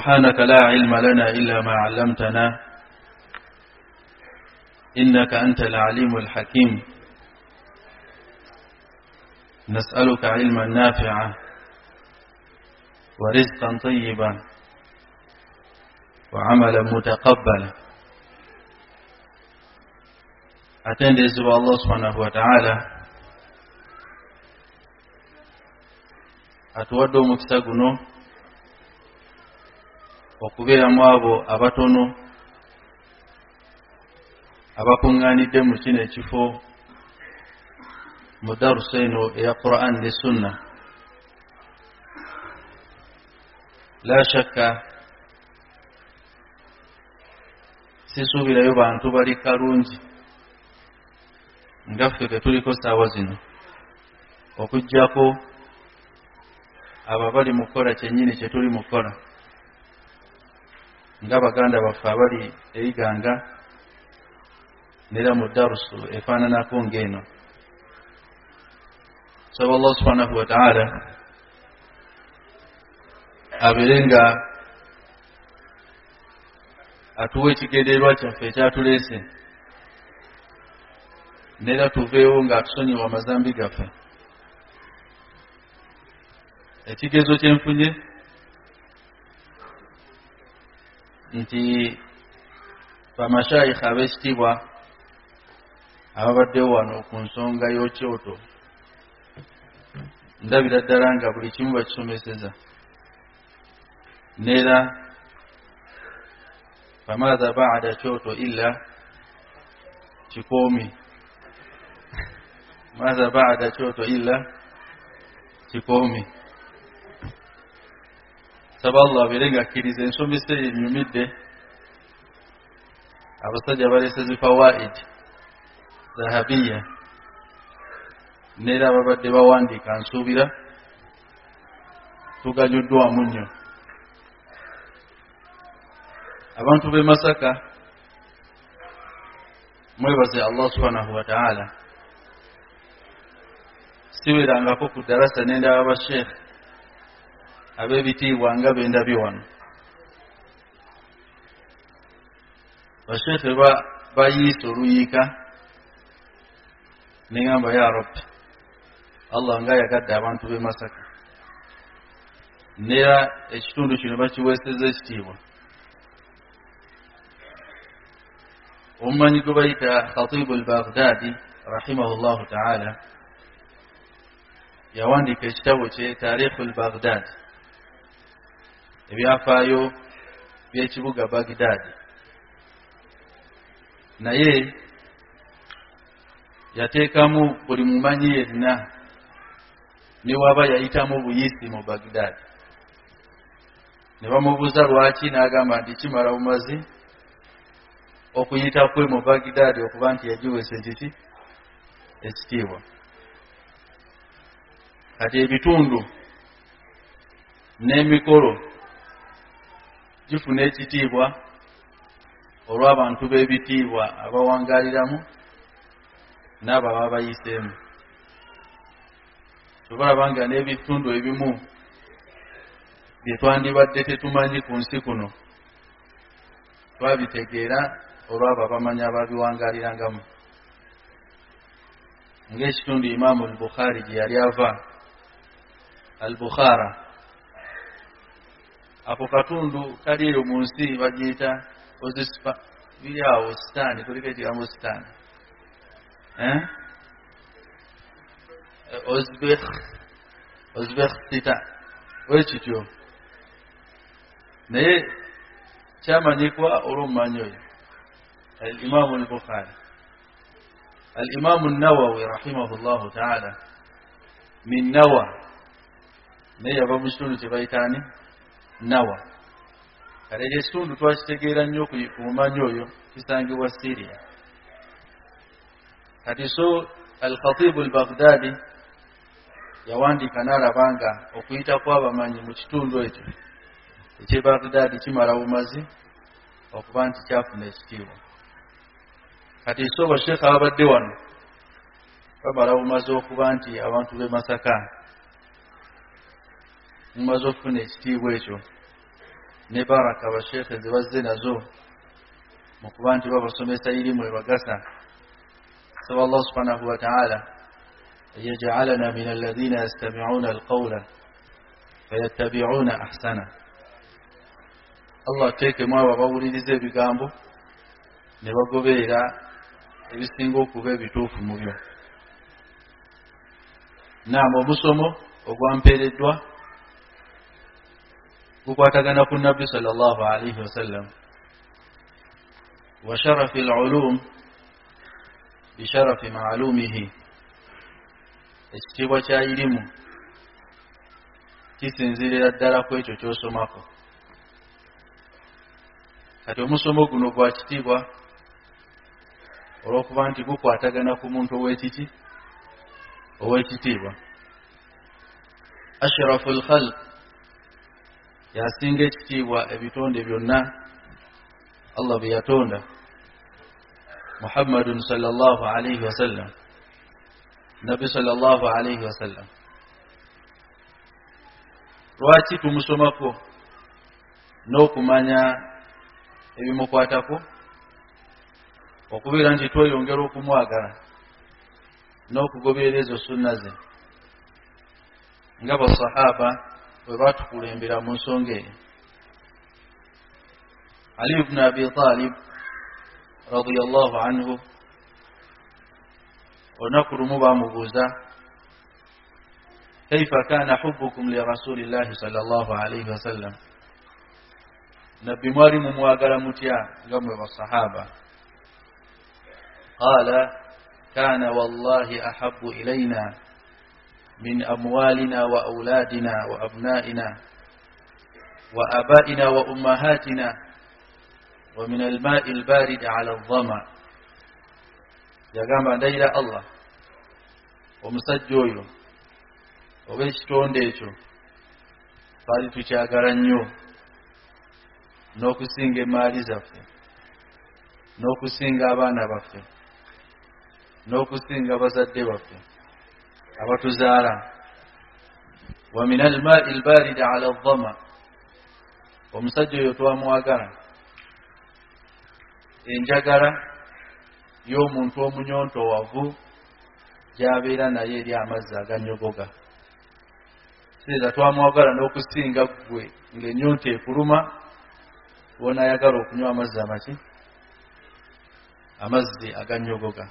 سبحانك لا علم لنا إلا ما علمتنا إنك أنت العليم الحكيم نسألك علما نافعا ورزقا طيبا وعملا متقبلا. Atendeze wa Allah subhanahu wa ta'ala atuwadde omukisa guno okubeera mu abo abatono abakungaanidde mu kino ekifo mu darusa eno eya Qur'an ne Sunna. La shakka sisuubirayo bantu bali kalungi nga ffe tuliko saawa zino okuggyako abo abali mu kukola kyennyini kye tuli mu kukola nga baganda baffe abali eyiganga nera mu darusu efaananako ng'eno. Saba Allah subhanahu wa ta'ala abeere nga atuwa ekigendererwa kyaffe ekyatuleese nera tuveewo nga atusonyiwa amazambi gaffe. Ekigezo kyenfunye nti bamashayikha ab'ekitiibwa ababaddewo wano ku nsonga y'okyoto ndabira ddala nga buli kimu bakisomeseza nera famaadha ba'da kyoto illa kikoomi maadha ba'da kyoto illa kikoomi. Saba Allah abeere nga akkiriza ensomesa eyo enyumidde abasajja baleese zifawaid dhahabiya nera ababadde bawandiika nsuubira tuganyuddwamu nnyo. Abantu b'e Masaka mwebaze Allah subhanahu wa ta'ala. Siwerangako ku darasa nendaba abasheekhe ab'ebitiibwa nga bendabye wano. Basheekhe bayiisa oluyiika neŋŋamba ya Rabbi Allah nga yagadde abantu b'e Masaka nera ekitundu kino bakiweeseza ekitiibwa. Omumanyi gwe bayita Khatibu al-Baghdadi rahimahullahu ta'ala yawandiika ekitabo kye Taarikhu al-Baghdadi, ebyafaayo by'ekibuga Baghdadi. Naye yateekamu buli mumanyi yenna ne waba yayitamu buyisi mu Baghdadi. Ne bamubuuza lwaki n'agamba nti kimala bumazi okuyita kwe mu Baghdadi okuba nti yagiweesa ekiti ekitiibwa. Kati ebitundu n'emikolo gifuna ekitiibwa olw'abantu b'ebitiibwa abawangaaliramu n'abo ababa bayiseemu. Tubalaba nga n'ebitundu ebimu bye twandibadde tetumanyi ku nsi kuno twabitegeera olw'abo abamanyi ababiwangaalirangamu, ng'ekitundu Imaamu al-Bukhari gye yali ava al-Bukhara. Ako katundu kali eyo mu nsi bagiyita Ozispa, biri awo sitaani, kuliko ekigambo sitaani, Ozbekistan wekityo. Naye kyamanyikwa olw'omumanyi oyo al-Imaamu al-Bukhari. Al-Imaamu an-Nawawi rahimahullahu ta'ala min Nawa, naye yava mu kitundu kye bayitaani Nawa. Kale ekitundu twakitegeera nnyo ku mumanyi oyo kisangibwa Syria. Kati so al-Khatibu al-Baghdadi yawandiika n'alaba nga okuyita kw'abamanyi mu kitundu ekyo eky'e Baghdadi kimala bumazi okuba nti kyafuna ekitiibwa. Kati so basheekhe ababadde wano babala bumaze okuba nti abantu b'e Masaka mumaze okufuna ekitiibwa ekyo ne baraka abasheekhe ze bazze nazo mu kuba nti babasomesa irimu ebagasa. Saba Allah subhanahu wa ta'ala yaj'alana min alladhina yastami'una alqawla fayattabi'una ahsana. Allah teekemu abo abawuliriza ebigambo ne bagoberera ebisinga okuba ebituufu mu byo. Naam, omusomo ogwampeereddwa gukwatagana ku Nabbi sallallahu alayhi wa sallam. Wa sharafi al-ulum bi sharafi ma'lumihi. Ekitiibwa kya irimu kisinzirira ddala ku ekyo ky'osomako. Kati omusomo guno gwa kitiibwa olw'okuba nti gukwatagana ku muntu ow'ekitiibwa. Ashrafu al-khalq, yasinga ekitiibwa ebitonde byonna Allah bye yatonda, Muhammadun sallallahu alayhi wa sallam, Nabbi sallallahu alayhi wa sallam. Lwaki tumusomako n'okumanya ebimukwatako? Okubeera nti tweyongera okumwagala n'okugoberera ezo sunna ze nga basahaba bwe batukulembera mu nsonga eyo. Ali ibn Abi Talib radiyallahu anhu, olunaku lumu baamubuuza, kaifa kana hubbukum li rasulillahi sallallahu alayhi wa sallam, nabbi mwali mumwagala mutya nga mwe basahaba? Qala kana wallahi ahabbu ilayna min amwalina wa awladina wa abnaina wa abaina wa ummahatina wa min alma'i albarid ala aldhama. Yagamba, ndayira Allah, omusajja oyo oba ekitonde ekyo twali tukyagala nnyo n'okusinga emaali zaffe, n'okusinga abaana baffe, n'okusinga bazadde baffe abatuzaala. Wa min alma'i albarid ala aldhama, omusajja oyo twamwagala enjagala y'omuntu omunyontowavu gy'abeera naye eri amazzi aganyogoga. Sireza twamwagala n'okusinga ggwe ng'ennyonta ekuluma w'onaayagala okunywa amazzi aganyogoga.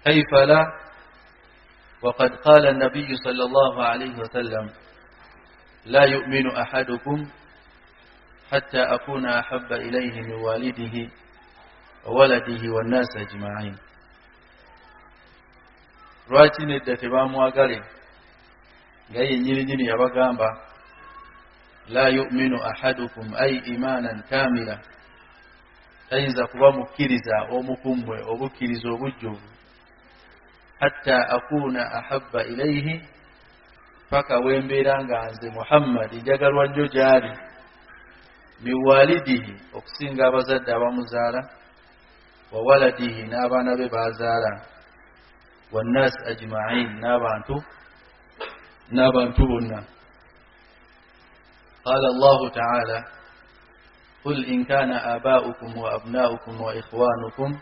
Kaifa la وقد قال النبي صلى الله عليه وسلم لا يؤمن أحدكم حتى أكون أحب إليه من والده وولده والناس أجمعين. Lwaki nedda tebamwagale nga yennyini yabagamba la yu'minu ahadukum ay imanan kamila, tayinza kuba mukkiriza omukummwe obukkiriza obujjuvu, hatta akuna ahabba ilayhi, paka wembeera nga nze Muhammad njagalwa nnyo gy'ali, miwalidihi, okusinga abazadde abamuzaala, wa waladihi, n'abaana be baazaala, wannas ajma'in, n'abantu bonna. Qala Allahu ta'ala, qul in kana aba'ukum wa abna'ukum wa ikhwanukum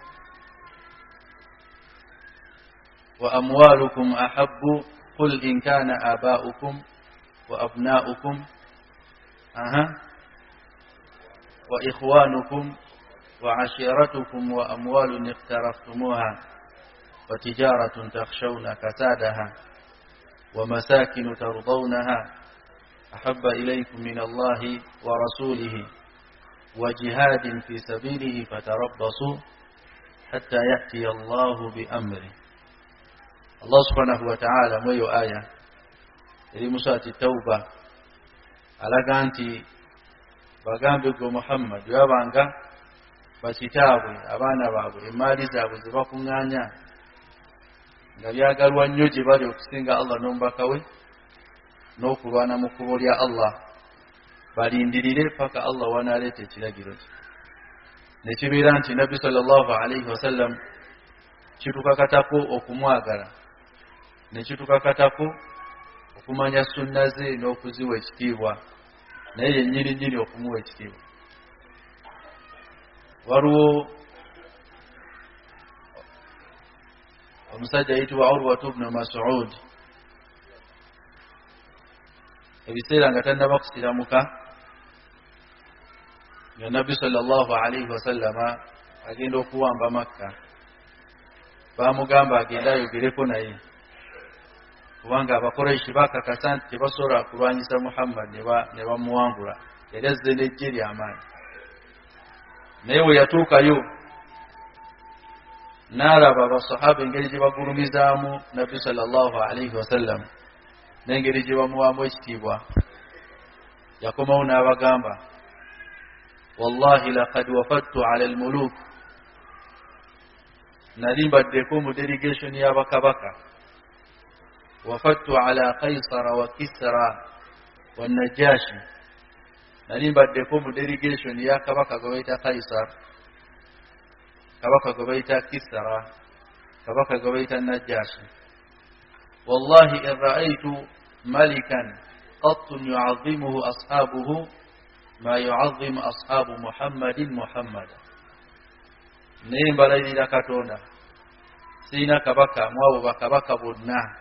wa amwalukum ahabbu, qul in kana aba'ukum wa abna'ukum wa ikhwanukum wa ashiratukum wa amwalun iqtaraftumuha wa tijaratun takhshawna kasadaha wa masakinu tardawnaha ahabba ilaykum min Allahi wa rasulihi wa jihadin fi sabilihi fatarabbasu hatta ya'tiya Allahu bi amri. Allah subhanahu wa ta'ala mweyo aya eri mu surati Tauba alaga nti bagambe gwe Muhammad yabanga bakitaabwe abaana baabwe emaali zaabwe ze bakuŋŋaanya nga byagalwa nnyo gye bali okusinga Allah n'omubaka we n'okulwana mu kkubo lya Allah, balindirire paka Allah wanaaleeta ekiragiro kye. Ne kibeera nti Nabbi sallallahu alayhi wa sallam kitukakatako okumwagala, ne kitukakatako okumanya sunna ze n'okuziwa ekitiibwa naye nyiri okumuwa ekitiibwa. Waliwo omusajja ayitibwa Urwatu ibn Mas'ud, ebiseera nga tannaba kusiramuka nga Nabbi sallallahu alayhi wa sallama agenda okuwamba Makka, baamugamba agenda ayogereko naye kubanga Abakuraishi bakakasa nti tebasobola kulwanyisa Muhammad ne bamuwangula, yali azze n'eggye ly'amaanyi. Naye we yatuukayo n'alaba abasahaba engeri gye bagulumizaamu Nabbi sallallahu alayhi wa sallam n'engeri gye bamuwaamu ekitiibwa, yakomawo n'abagamba, wallahi laqad wafadtu ala almuluk, nali mbaddeko mu delegation y'abakabaka, wafadtu ala Qaisara wa Kisra wa Najashi, nali mbaddeko mu delegation ya kabaka gwe bayita Qaisar, kabaka gwe bayita Kisra, kabaka gwe bayita Najashi. Wallahi in ra'aytu malikan qattun yu'azzimuhu ashabuhu ma yu'azzimu ashabu Muhammadin Muhammada. Naye mbalayirira Katonda, sirina kabaka mwabo bakabaka bonna,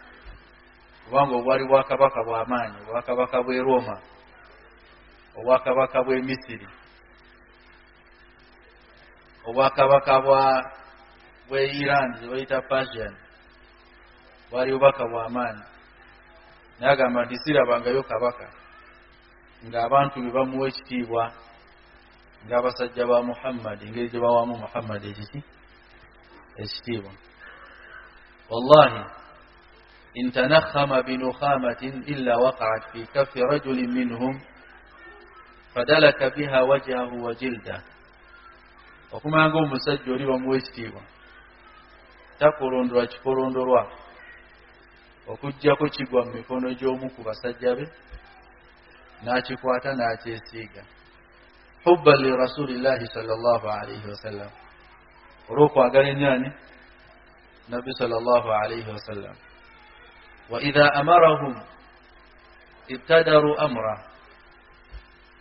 kubanga obwali bwakabaka bw'amaanyi, obwakabaka bw'e Roma, obwakabaka bw'e Misiri, obwakabaka bw'e Iran gye bayita Persian, bwali bubaka bw'amaanyi. Naye agamba nti sirabangayo kabaka ng'abantu be bamuwa ekitiibwa ng'abasajja ba Muhammad, engeri gye bawaamu Muhammad ekitiibwa. Wallahi in tanakhama binukhamatin illa waqa'at fi kaffi rajulin minhum fadalaka biha wajhahu wa jildah. Okumanga omusajja oli bamuwa ekitiibwa takolondolwa kikolondolwa okuggyako kigwa mu mikono gy'omu ku basajja be, n'akikwata n'akyesiiga, hubban li rasulillahi sallallahu alayhi wasallam, olw'okwagala ennyani Nabbi sallallahu alayhi wasallam. Wa idha amarahum ibtadaru amra,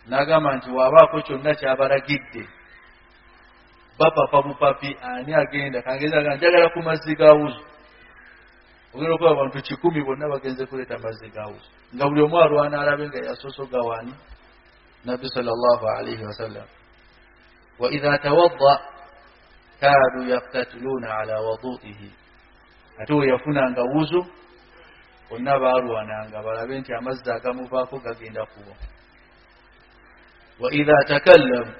n'agamba nti waabaako kyonna kyabalagidde bapapa bupapi ani agenda, kangeza nga njagala ku mazzi ga wuzu, ogenda okuba abantu 100 bonna bagenze kuleeta mazzi ga wuzu, nga buli omu alwana alabe nga yasosoga waani Nabbi sallallahu alayhi wasallam. Wa idha tawadda kaadu yaqtatiluna ala wudu'ihi, ate we yafunanga wuzu bonna baalwananga balabe nti amazzi agamuvaako gagenda kubo. Wa idha takallam,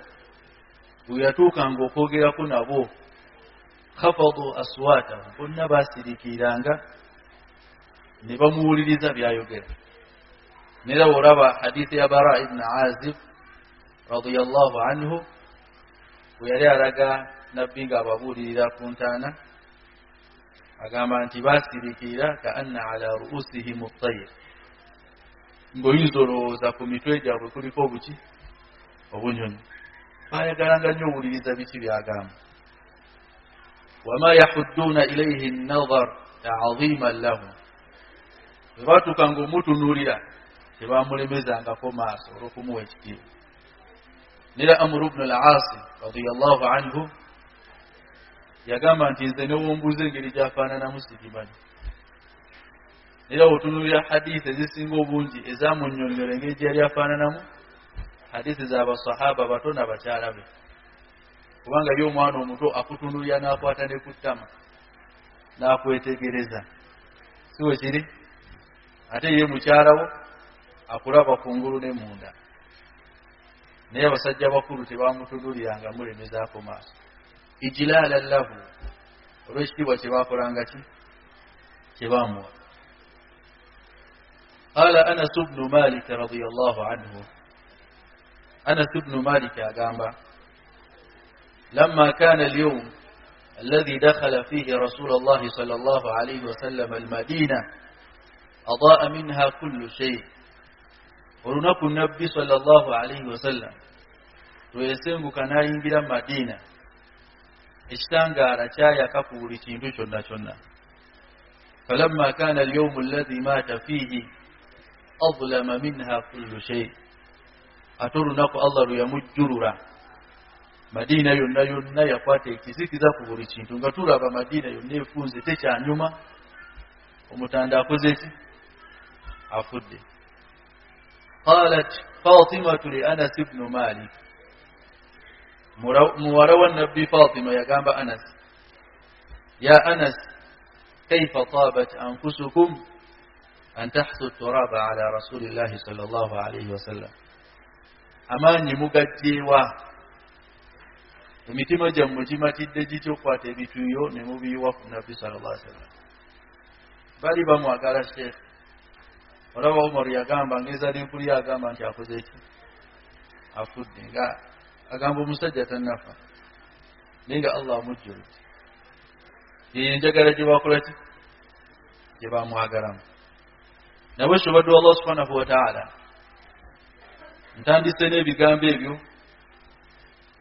bwe yatuukanga okwogerako nabo, khafadu aswatahum, bonna baasiriikiranga ne bamuwuliriza byayogera. Nera olaba hadithi ya Bara ibn Azib radiyallahu anhu, bwe yali alaga Nabbi ng'ababuulirira ku ntaana, agamba nti baasiriikirira ka anna ala ru'usihim at-tayr, ng'oyinza olowooza ku mitwe gyabwe kuliko obuki obunyonyi. Bayagalanga nnyo owuliriza biki byagamba. Wama yahudduuna ilayhi an-nadhar ta'ziman lahu, bwe baatuukanga omutunuulira tebamulemezangako maaso olw'okumuwa ekitiibwa. Nera Amru ibn al-Aas radiyallahu anhu yagamba nti nze newombuuza engeri gy'afaananamu sigimanyi. Nera otunuulira hadithi ezisinga obungi ezaamunnyonnyola engeri gy'ali afaananamu, hadithi z'abasahaba bato n'abakyala be, kubanga yo omwana omuto akutunuulira n'akwata ne ku ttama n'akwetegereza, si we kiri? Ate ye mukyalawo akulaba kungulu ne munda. Naye abasajja bakulu tebamutunuuliranga mulemezaako maaso, ijlaalan lahu, olw'ekitiibwa kye baakolanga ki kye baamuwa. Qala Anas ibn Malik radiyallahu anhu, Anas ibn Malik agamba, lamma kana al-yawm alladhi dakhala fihi Rasulullah sallallahu alayhi wa sallam al-Madina adaa minha kullu shay. Olunaku Nabbi sallallahu alayhi wa sallam lweyasenguka n'ayingira Madina, ekitangaala kyayaka ku buli kintu kyonna kyonna. Falamma kana al-yawm alladhi mata fihi adlama minha kullu shay. ate olunaku Allah luyamujjulula Madina yonna yakwata ekizikiza ku buli kintu nga tulaba Madina yonna efunze tekyanyuma omutanda akoze ki afudde. قالت فاطمة لأنس بن مالك مروى النبي فاطمة يقام أنس يا أنس كيف طابت أنفسكم أن تحثوا التراب على رسول الله صلى الله عليه وسلم أماني مقديوا emitima gyammwe gimatidde gityo okukwata ebituyo ne mubiyiwa ku nabbi sallallahu alaihi wasallam. Bali bamwagala Sheikh. Olaba Umar yagamba ngeza linkuli agamba nti akoze ki afudde nga agamba omusajja tannafa nenga Allah mujjulidde ye njagala gye bakola ki gye bamwagalamu. Nabwe shobadde Allah subhanahu wa ta'ala ntandise n'ebigambo ebyo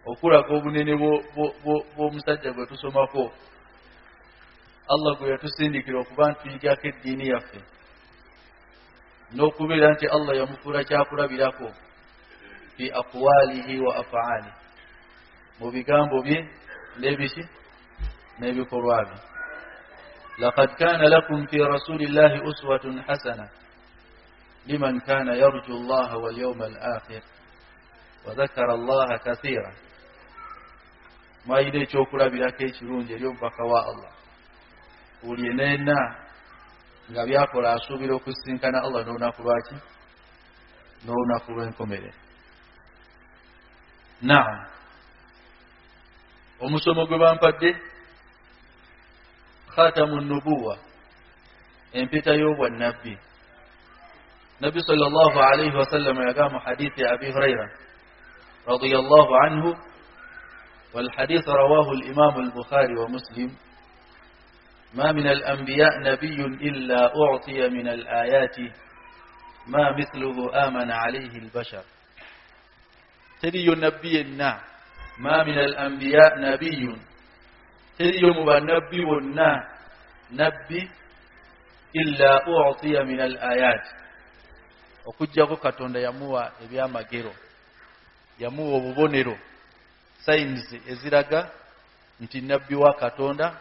okulaga obunene bw'omusajja gwe tusomako Allah gwe yatusindikira okuba ntuyigako eddiini yaffe n'okubeera nti Allah yamufuula kyakulabirako fi aqwalihi wa af'ali mu bigambo bye n'ebiki n'ebikolwa bye. laqad kana lakum fi rasulillahi uswatun hasana liman kana yarju Allah wal yawmal akhir wa dhakara Allah kathira. Mwayina ekyokulabirako ekirungi eri omubaka wa Allah buli yenna nga byakola asuubira okusinkana Allah n'olunaku lwaki n'olunaku lw'enkomerero. Naam, omusomo gwe bampadde khatamu nubuwa empeta y'obwannabbi. Nabbi sallallahu alayhi wa sallam yagamba hadithi Abi Hurairah radiyallahu anhu والحديث رواه الإمام البخاري ومسلم ما من الأنبياء نبي إلا أعطي من الآيات ما مثله آمن عليه البشر. تري نبينا ما من الأنبياء نبي تري مبنبي ونا نبي إلا أعطي من الآيات okujjako Katonda yamuwa ebyamagero yamuwa obubonero signs eziraga nti nabbi wa Katonda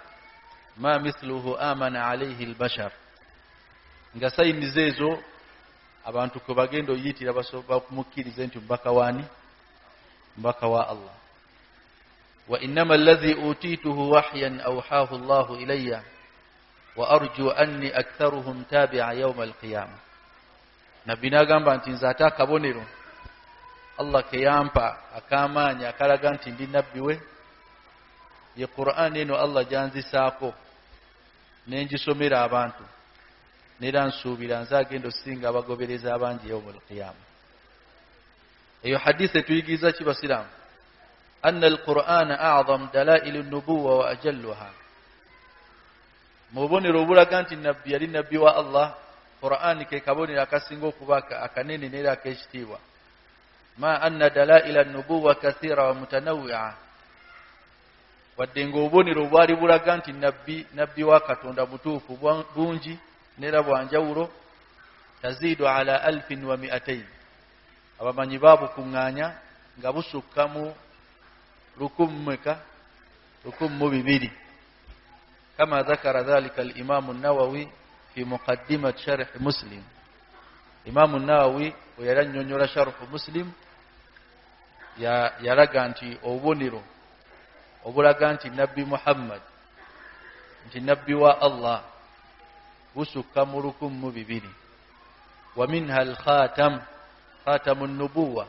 ma mithluhu amana alayhi albashar nga signs ezo abantu ko bagendo yitira basoba kumukiriza nti mbaka wani mbaka wa Allah. Wa innama alladhi utituhu wahyan awhahu Allah ilayya wa arju anni aktharuhum tabi'a yawm alqiyamah. Nabbi nagamba nti nzata kabonero Allah ke yampa akamanya akalaga nti ndi nabbi we ye Qur'an eno Allah janzisaako nenjisomera abantu nera nsuubira nzagendo singa abagobereza abangi yawmul qiyamah. Eyo hadisi tuyigiza kibasiramu anna al-Qur'ana a'zam dalail an-nubuwwa wa ajalluha. Mubonero obulaga nti nabbi yali nabbi wa Allah Qur'an ke kabonero akasinga okubaka akanene nera akekitiibwa. ما أن دلائل النبوة كثيرة ومتنوعة waddenga obonero bwali bulaga nti nabbi wa Katonda mutuufu bungi nera bwanjawulo tazidu ala 1200 abamanyi babu kuŋŋaanya nga busukka mu 1200 kama ذكر ذلك الإمام النووي في مقدمة شرح مسلم. Imam an-Nawawi oyarannyonnyola sharh Muslim yalaga nti obubonero obulaga nti nabbi Muhammad nti nabbi wa Allah busukka mu 1200. Wa minha al-khatam khatamun nubuwa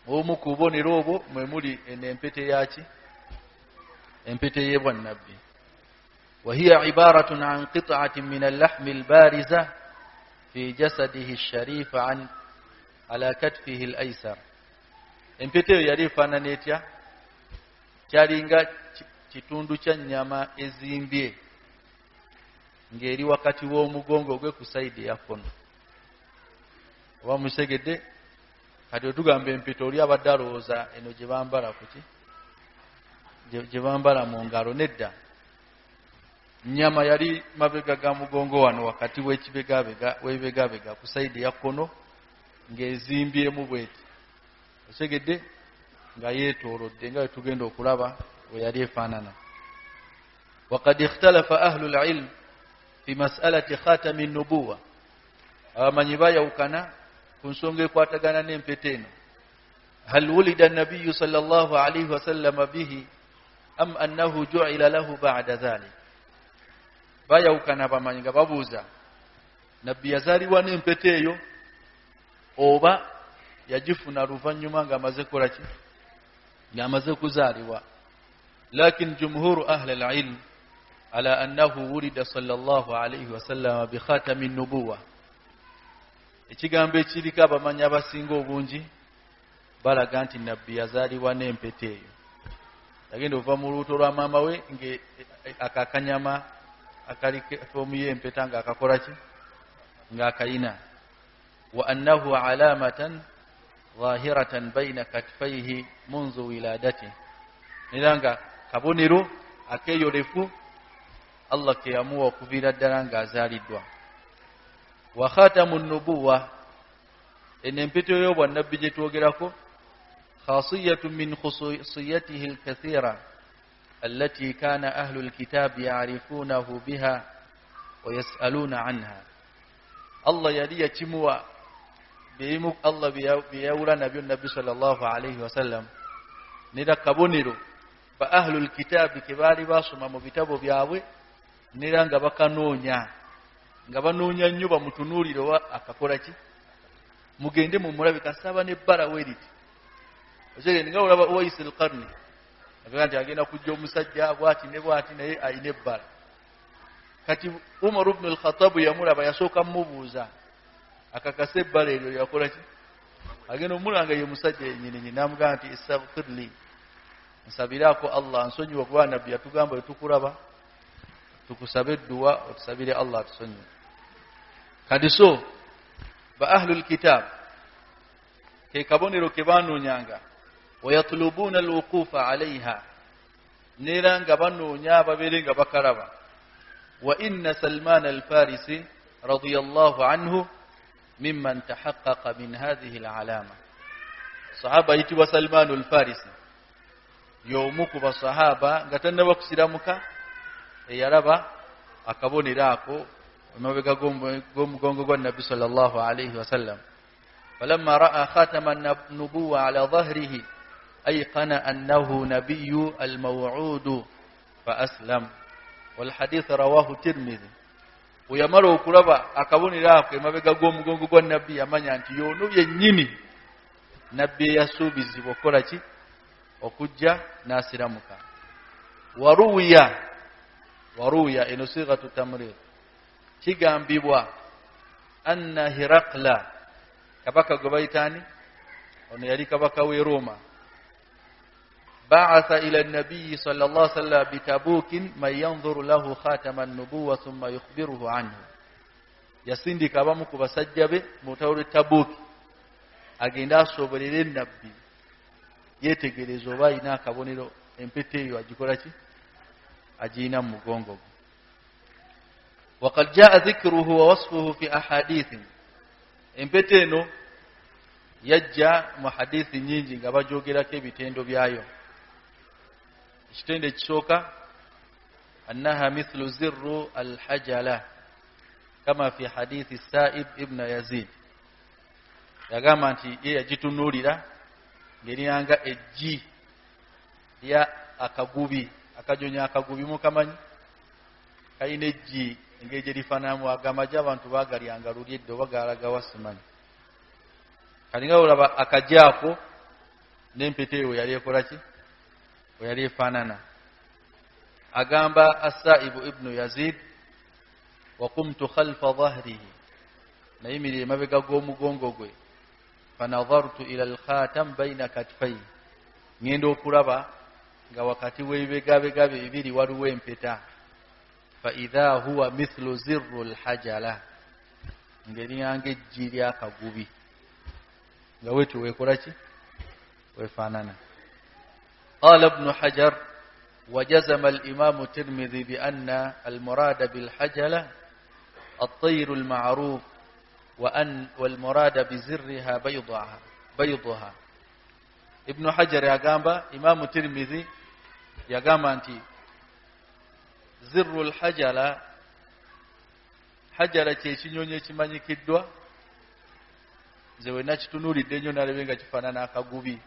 omu ku bubonero obwo mwe muli empete yaki empete y'ebwannabbi. Wa hiya ibaratun an qit'atin min al-lahm al-bariza في جسده الشريف على كتفه الأيسر. Empete yali faanana etya kyalinga kitundu kya nnyama ezimbye ng'eri wakati w'omugongo gwe ku sayidi ya kkono. Oba musegedde kati otugamba empete oli abadde alowooza eno gye bambala kuki gye bambala mu ngalo. Nedda, nyama yali mabega ga mugongo wano wakati w'ekibegabega ku sayidi ya kkono ng'ezimbyemu bweti segedde nga yeetoolodde nga tugenda okulaba we yali efaanana. وقد اختلف أهل العلم في مسألة خاتم النبوة abamanyi bayawukana ku nsonga ekwatagana n'empeta eno. هل ولد النبي صلى الله عليه وسلم به أم أنه جعل له بعد ذلك. bayawukana abamanyi nga babuuza nabbi yazaalibwa n'empeta eyo oba yagifuna luvannyuma ng'amaze kukola ki, ng'amaze kuzaalibwa. لكن جمهور أهل العلم على أنه ولد صلى الله عليه وسلم بخاتم النبوة. ekigambo ekiriko abamanyi abasinga obungi balaga nti nabbi yazaalibwa n'empeta eyo. yagenda ova mu lubuto lwa maama we akakanyama akaliko foomu y'empeta ng'akakola ki, ng'akayina. wa annahu alamatan zahiratan baina katfaihi munzu wiladati, era nga kabonero akeeyolefu Allah ke yamuwa okuviira ddala ng'azaaliddwa. wa khatamu nubuwa, empeta y'obwannabbi gye twogerako khasiyatu min khususiyatihi alkathira allati kana ahlu alkitabi ya'rifunahu biha wa yas'aluna anha. Allah yali yakimuwa bimu Allah biyawula nabyo nabbi sallallahu alayhi wasallam nera kabonero ba ahlu alkitabi ke bali basoma mu bitabo byabwe, nera nga bakanoonya, nga banoonya nnyo bamutunuulire wa akakola ki, mugende mu mulabi kasaba n'ebbala weriti ozegende nga olaba Uwais al-Qarni avuga nti agenda kujja omusajja bwati ne bwati naye ayina ebbala. kati Umar ibn al-Khattab yamulaba yasooka mubuuza akakasa ebbala eryo yakola ki, agenda omulanga ye musajja yennyini n'amugamba nti istaghfirli, nsabirako Allah nsonyiwa kuba nabbi yatugamba etukulaba tukusabe dduwa otusabire Allah atusonyiwe. kati so ba ahlul kitab ke kabonero ke banoonyanga wayatlubuna alwuqufa alaiha, nera nga banoonya babeere nga bakalaba. wa inna Salman al-Farisi radiyallahu anhu mimman tahaqqaqa min hadhihi al-alama. sahaba yitibwa Salman al-Farisi y'omu ku basahaba nga tannaba kusiramuka eyalaba akabonero ako emabega g'omugongo gwa nabbi sallallahu alayhi wasallam. falamma ra'a khatama an-nubuwwa ala dhahrihi ayqana annahu nabiyyu al-maw'ud fa aslam. wal hadith rawahu Tirmidhi. uyamala okulaba akabonero ako emabega g'omugongo gwa nabbi yamanya nti y'ono yennyini nabbi eyasuubizibwa okukola ki, okujja n'asiramuka. waruya eno sighatu tamrid, kigambibwa anna Hirakla, kabaka gwe bayitaani ono yali kabaka w'e Roma, ba'atha ila an-nabiy sallallahu alayhi wasallam bitabukin man yanzuru lahu khatama an-nubuwwa thumma yukhbiruhu anhu. yasindika abamu ku basajja be mu lutalo lw'e Tabuki agenda asobolere nabbi yetegereza oba alina akabonero empeta eyo agikola ki, agiina mu mugongo gwe. وقد جاء ذكره ووصفه في أحاديث. empeta eno yajja mu hadithi nyingi nga bajoogerako ebitendo byayo. ekitendo ekisooka annaha mithlu zirru alhajala kama fi hadithi Sa'ib ibn Yazid. yagamba nti ye yagitunuulira ng'erinanga eggi lya akagubi, akajonya akagubi mukamanyi kalina eggi engeri gye lifaananamu, agamba abantu baagalyanga luli edda oba gaalaga wasimanyi. kati nga olaba akajaako n'empeta eyo yali ekola ki, we yali efaanana. agamba As-Saibu ibnu Yazid wa qumtu khalfa dhahrihi, nayimirira emabega g'omugongo gwe, fanadhartu ila al-khatam baina katfayhi, ngenda okulaba nga wakati w'ebibegabega bibiri waliwo empeta. فإذا هو مثل زر الحجلة, ngeri yange eggi ly'akagubi nga wetu weekola ki, weefaanana. قال ابن حجر وجزم الإمام الترمذي بأن المراد بالحجلة الطير المعروف والمراد بزرها بيضها. Ibn Hajar yagamba, Imam Tirmidhi yagamba nti zirrul hajara kyekinyonyi ekimanyikiddwa nze wenna kitunuulidde nnyo nalebe nga kifaanana akagubi.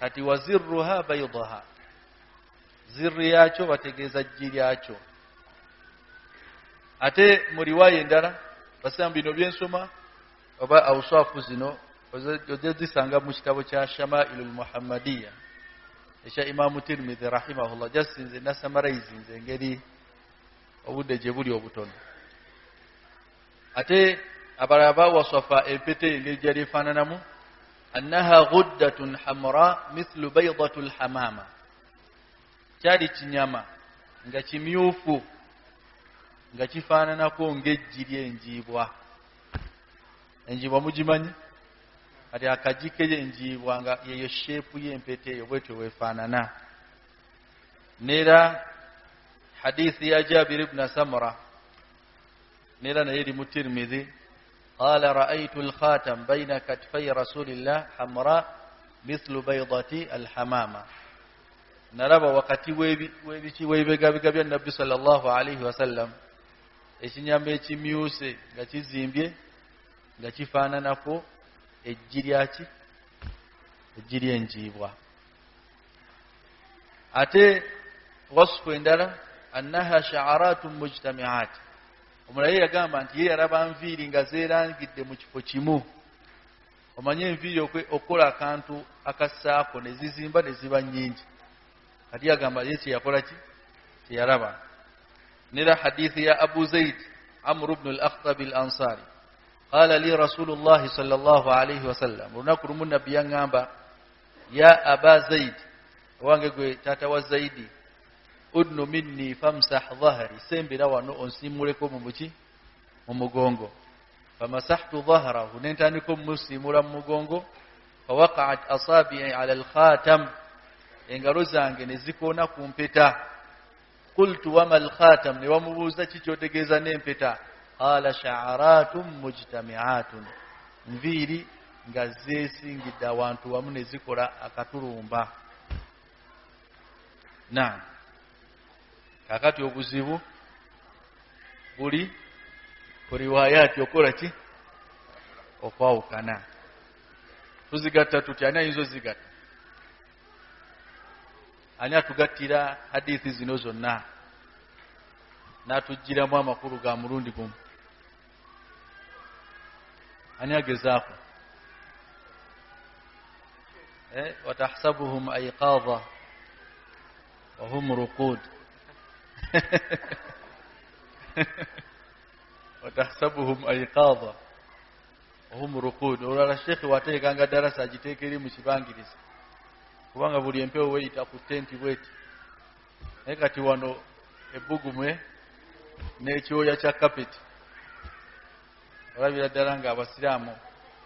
Kati wazirruha baydaha, zirri yakyo bategeeza jji lyakyo. Ate mu riwaaya endala basema bino byensoma oba awuswafu zino ojja zisanga mu kitabo kya Shama'ilul Muhammadiyya ekya Imam Tirmidhi rahimahullah. Jasinze nasamarayizinze engeri obudde gye buli obutono. Ate abalala bawasafa empete engeri gyali efaananamu, annaha ghuddatun hamra mithlu baydatul hamama, kyali kinyama nga kimyufu nga kifaananako ng'eggi ly'enjiibwa. Enjiibwa mugimanyi? Kati akagike y'enjiibwa nga yeyo sheepu y'empete eyo bwetyo weefaanana. Neera hadithi ya Jabir ibn Samura neera naye eri mu Tirmidhi, qala ra'aytu al-khatam bayna katfay rasulillah hamra mithlu baydati al-hamama, nalaba wakati w'ebigabiga bya Nabbi sallallahu alayhi wasallam ekinyama ekimyuse nga kizimbye nga kifaananako eggi lyaki, eggi ly'enjiibwa. Ate wasfu endala annaha sha'aratun mujtami'at, omulayi yagamba nti ye yalaba nviiri nga zeerangidde mu kifo kimu. Omanye enviiri okukola akantu akassaako ne zizimba ne ziba nnyingi. Kati yagamba ye kyeyakola ki, kyeyalaba. Nera hadithi ya Abu Zaid Amr ibn al-Akhtab al-Ansari, qala li Rasulullah sallallahu alayhi wasallam, lunaku lumu nabbi yaŋŋamba, ya Aba Zaid, owange gwe taata wa Zaidi, udnu minni famsah dhahri, sembera wano onsimuleko mu muki, mu mugongo. Famasahtu dhahrahu, nentandika mmusimula mu mugongo. Fawaqa'at asabi'i ala al-khatam, engalo zange ne zikoona ku mpeta. Qultu wama al-khatam, ne bamubuuza ki kyotegeeza n'empeta. Qala sha'aratun mujtami'atun, nviiri nga zeesingidde awantu wamu ne zikola akatulumba. Naam. Kakati obuzibu buli ku riwaayaati okola ki, okwawukana. Tuzigatta tutya? Ani ayinza ozigatta? Ani atugattira hadithi zino zonna n'atuggyiramu amakulu ga mulundi gumu? Ani agezaako? Watahsabuhum ayqadha wa hum ruqud watahsabuhum ayqadha wa hum ruqud. Olala shekhi wateekanga darasa agiteeka eri mu kibangirizi, kubanga buli empewo weyita ku tenti bweti. Naye kati wano ebbugumu n'ekyoya kya kapeti olabira ddala nga abasiraamu.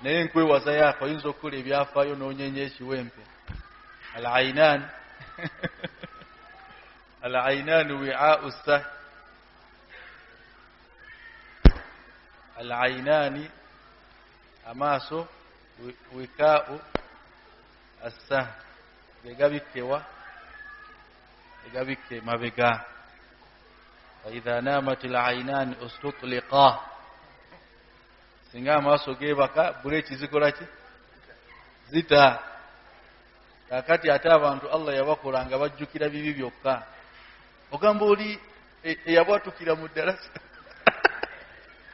Naye nkwewaza yaako oyinza okukola ebyafaayo n'onyenya ekiwempe. Al-aynaan al-aynaan wi'aa'u sah, al-aynaani amaaso wikaa'u as-sah, gegabikkewa egabikke mabega. Faidha namat al-aynaan ustutliqa, singa amaaso geebaka buleeki zikola ki, zita. Kakati ate abantu Allah yabakola nga bajjukira bibi byokka. Ogamba oli eyabwatukira mu ddarasa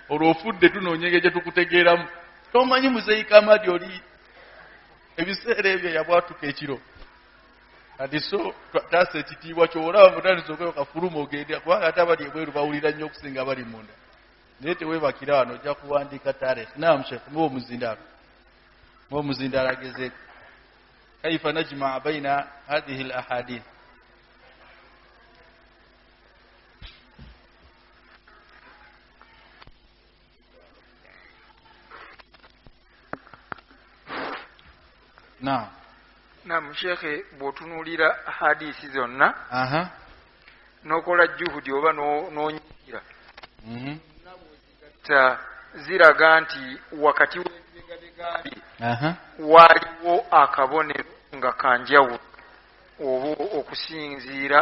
olwo ofudde tunoonyege gye tukutegeeramu, tomanyi muzeeyi Kamadi oli ebiseera ebyo yabwatuka ekiro. Kati so taasa ekitiibwa ky'olaba mutandise okweyo kafuluma ogende, kubanga ate abali ebweru bawulira nnyo okusinga abali munda. Naye teweebakira wano, ojja kuwandiika taarikhi. Naam Sheikh, muwe omuzindaalo agezeeko. Kaifa najmaa baina hadhihi al-ahadith. Naam Sheikh, bw'otunuulira hadisi zonna n'okola juhudi oba n'onyikira, ziraga nti wakati w'ebigabega waliwo akabonero nga kanjawulo okusinziira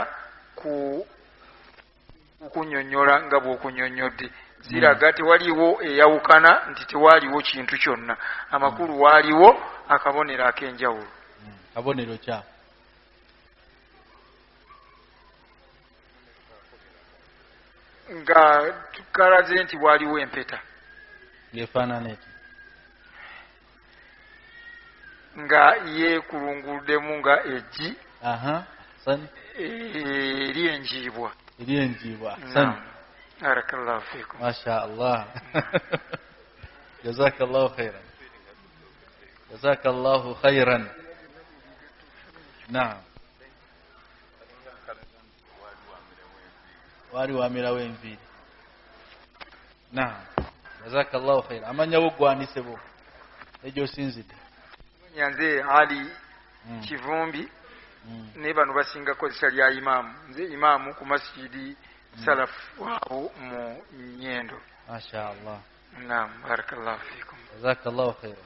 ku kunyonyola nga bw'okunyonyodde ziraga tewaliwo eyawukana nti tewaliwo kintu kyonna amakulu waliwo akabonero ak'enjawulo. Kabonero kya nga tukalaze nti waliwo empeta ng'efaanana eti nga yeekulunguluddemu nga eggi eryenjiibwa barakallahu fikum. Masha Allah. Jazakallahu khairan. Jazakallahu khairan. Naam. Wali wamirawo enviiri. Naam. Jazakallahu khairan. Amanyawo gwanisebo ejo sinzidde nyanze Ali Kivumbi ne bano basinga kozesa lya imaamu nze imaamu ku masjidi salafu wabo mu Nyendo. Masha Allah. Naam, barakallahu fikum. Jazakallahu khairan.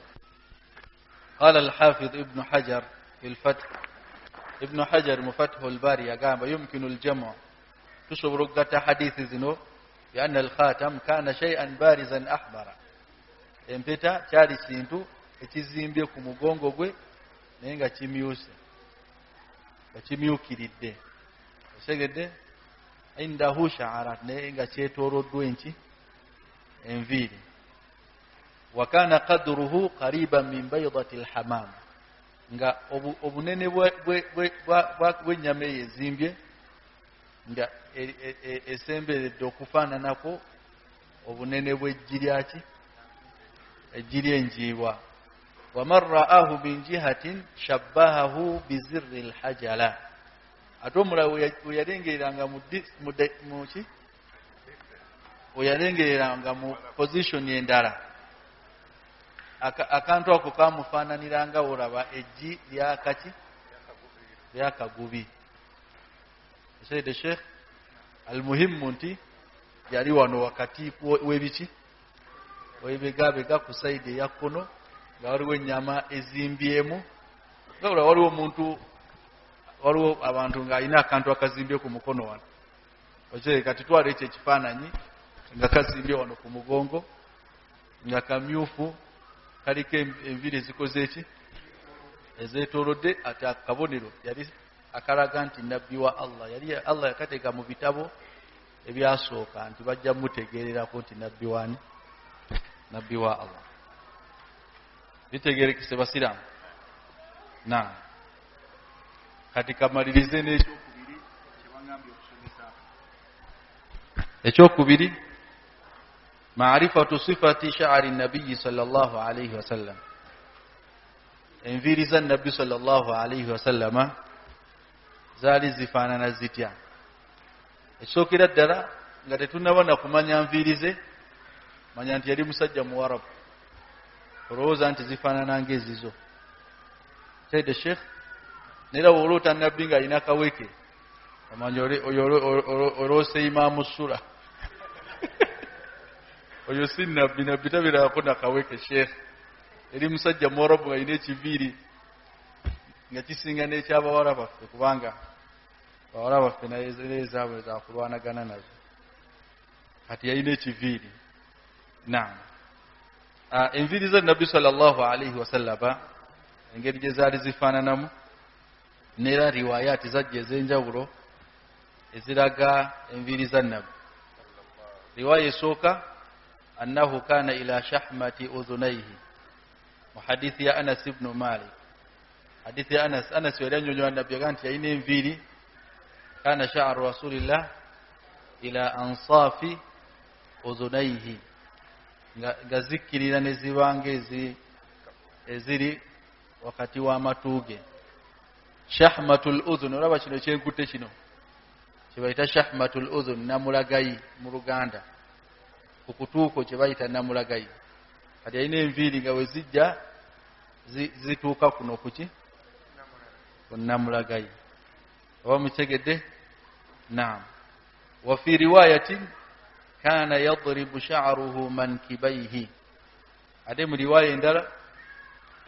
قال الحافظ ابن حجر في الفتح ابن حجر مفتح الباري قام يمكن الجمع تشبرقة حديث زنو بأن الخاتم كان شيئا بارزا أحمر empeta kyali kintu ekizimbye ku mugongo gwe naye nga kimyuse nga kimyukiridde osegedde indahu sha'arat naye nga kyetooloddwa enki enviiri wakana qadruhu qariban min baydati alhamam nga obunene bw'ennyama eyo ezimbye nga esemberedde okufaananako obunene bw'eggi lyaki eggi ly'enjiibwa waman ra'ahu min jihatin shabbahahu bizirri alhajala ate omulala weyalengereranga muki weyalengereranga mu position endala akantu ako kamufaananiranga olaba eggi lyakaki lyakagubi. Sayyid Sheikh almuhimu nti yali wano wakati w'ebiki webegabega ku saidi eya kkono nga waliwo ennyama ezimbyemu nga waliwo omuntu waliwo abantu ng'alina akantu akazimbye ku mukono wano okire kati twala ekyo ekifaananyi nga kazimbye wano ku mugongo nga kamyufu kaliko enviiri ezikoze eki ezeetoolodde ate akabonero yali akalaga nti nabbi wa Allah yali Allah yakateeka mu bitabo ebyasooka nti bajja mutegeererako nti nabbi wani nabbi wa Allah bitegeerekese basiraamu. Naam, kati kamalirize n'ekyokubiri kyebangambye okusomesa ekyokubiri maarifatu sifati sha'ari nabiyyi sallallahu alayhi wa sallam enviiri za nabbi sallallahu alayhi wa sallama zaali zifaanana zitya. Ekisookera ddala nga tetunnabona kumanya nviiri ze manya nti yali musajja muwarabu olowooza nti zifaanana ng'ezizo. Sayyid Sheikh nera woloota nabbi ng'alina akaweke omanya oloose imaamu sura oyo si nabbi nabbi tabeerako nakaweke Sheikh eri musajja muwarabu ng'alina ekiviiri nga kisinga n'ekyabawala baffe kubanga bawala baffe naye ezaabwe zakulwanagana nazo kati yalina ekiviiri. Naam, enviiri za nabbi sallallahu alayhi wasallama engeri gye zaali zifaananamu neera riwaayaati zajja ez'enjawulo eziraga enviiri za nabbi. Riwaaya esooka annahu kaana ila shahmati udhunayhi mu hadithi ya Anas ibn Malik. Hadithi ya Anas yali annyonnyola nabbi aga nti yalina enviiri kana sha'ru rasulillah ila ansaafi udhunayhi nga zikkirira ne zibanga eziri wakati w'amatu ge. Shahmatul udhun, olaba kino ekyenkutte kino kye bayita shahmatul udhun, namulagayi mu Luganda, ku kutuuko kye bayita namulagayi. Kati yalina enviiri nga we zijja zituuka kuno kuki ku namulagayi oba mukitegedde. Naam, wa fi riwayatin kana yadribu sha'ruhu mankibayhi, ate mu riwaaya endala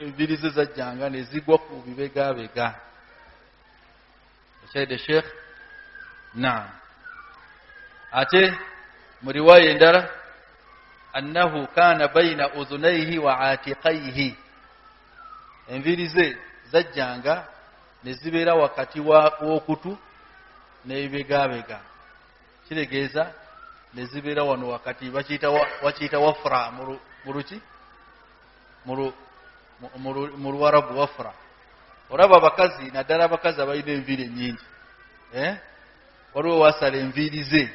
enviri ze zajjanga ne zigwa ku bibegabega. Said Sheikh naam. Ate mu riwaya endala annahu kana baina udhunayhi wa atiqayhi, enviri ze zajjanga ne zibeera wakati w'okutu n'ebibegabega, kiregeeza ne zibeera wano wakati bakiyita wafra mu Luwarabu wafra. Olaba abakazi naddala abakazi abalina enviiri ennyingi, waliwo wasala enviiri ze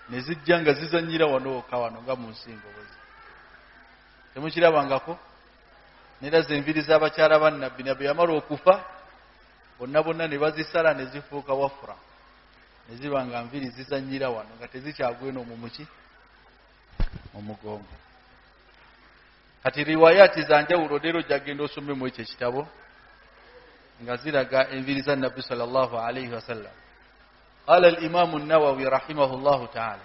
ne zijja nga zizanyira wano wokka wano nga mu nsingo bwezi. Temukirabangako? Nera ze enviiri z'abakyala ba Nabbi yamala okufa bonna bonna ne bazisala ne zifuuka wafra, ne ziba nga nviiri zizanyira wano nga tezikyagweno mu mugongo. Kati riwayati za njawulo leero jagenda osomemu ekyo ekitabo nga ziraga enviiri za Nabbi sallallahu alayhi wa sallam. قال الإمام النووي رحمه الله تعالى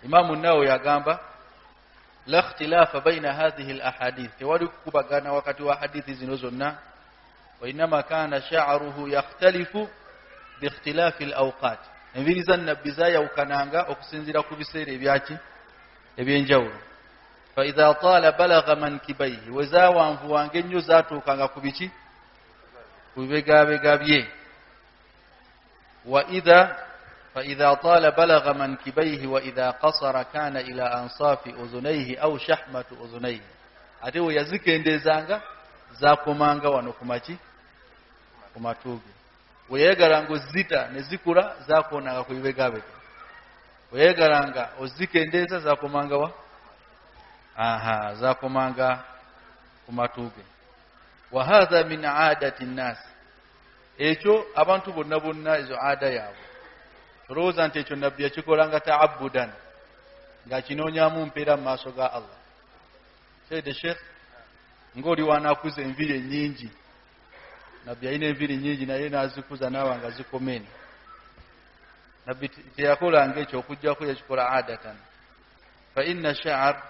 إمام النووي يقام لا اختلاف بين هذه الأحاديث تولي كبغانا وقت وحديث زنوزنا وإنما كان شعره يختلف باختلاف الأوقات enviri za Nabbi zaayawukananga okusinziira ku biseera ebyenjawulo. فإذا طال بلغ منكبيه wezaawanvuwanga ennyo zaatuukanga ku biki ku bibegabega bye. فإذا طال بلغ منكبيه وإذا قصر كان إلى أنصاف أذنيه أو شحمة أذنيه. ate we yazikendezanga zakomanga wano kumaki ku matuuge. Weyegalanga ozita ne zikula zakoonanga ku bibegabega. Weyegalanga ozikendeza zakomanga wa zakomanga ku matuuge. Wa hadha min aadati nnas, ekyo abantu bonna bonna ezo ada yaabwe. Olowooza nti ekyo Nabbi yakikolanga ta'abbudan ng'akinoonyaamu mpeera mu maaso ga Allah. Said Sheikh ng'oli wanakuza enviiri ennyingi, Nabbi yalina enviiri nnyingi naye n'azikuza naaba nga zikomeni. Nabbi teyakolanga ekyo okujjako yakikola adatan. Fa inna sha'r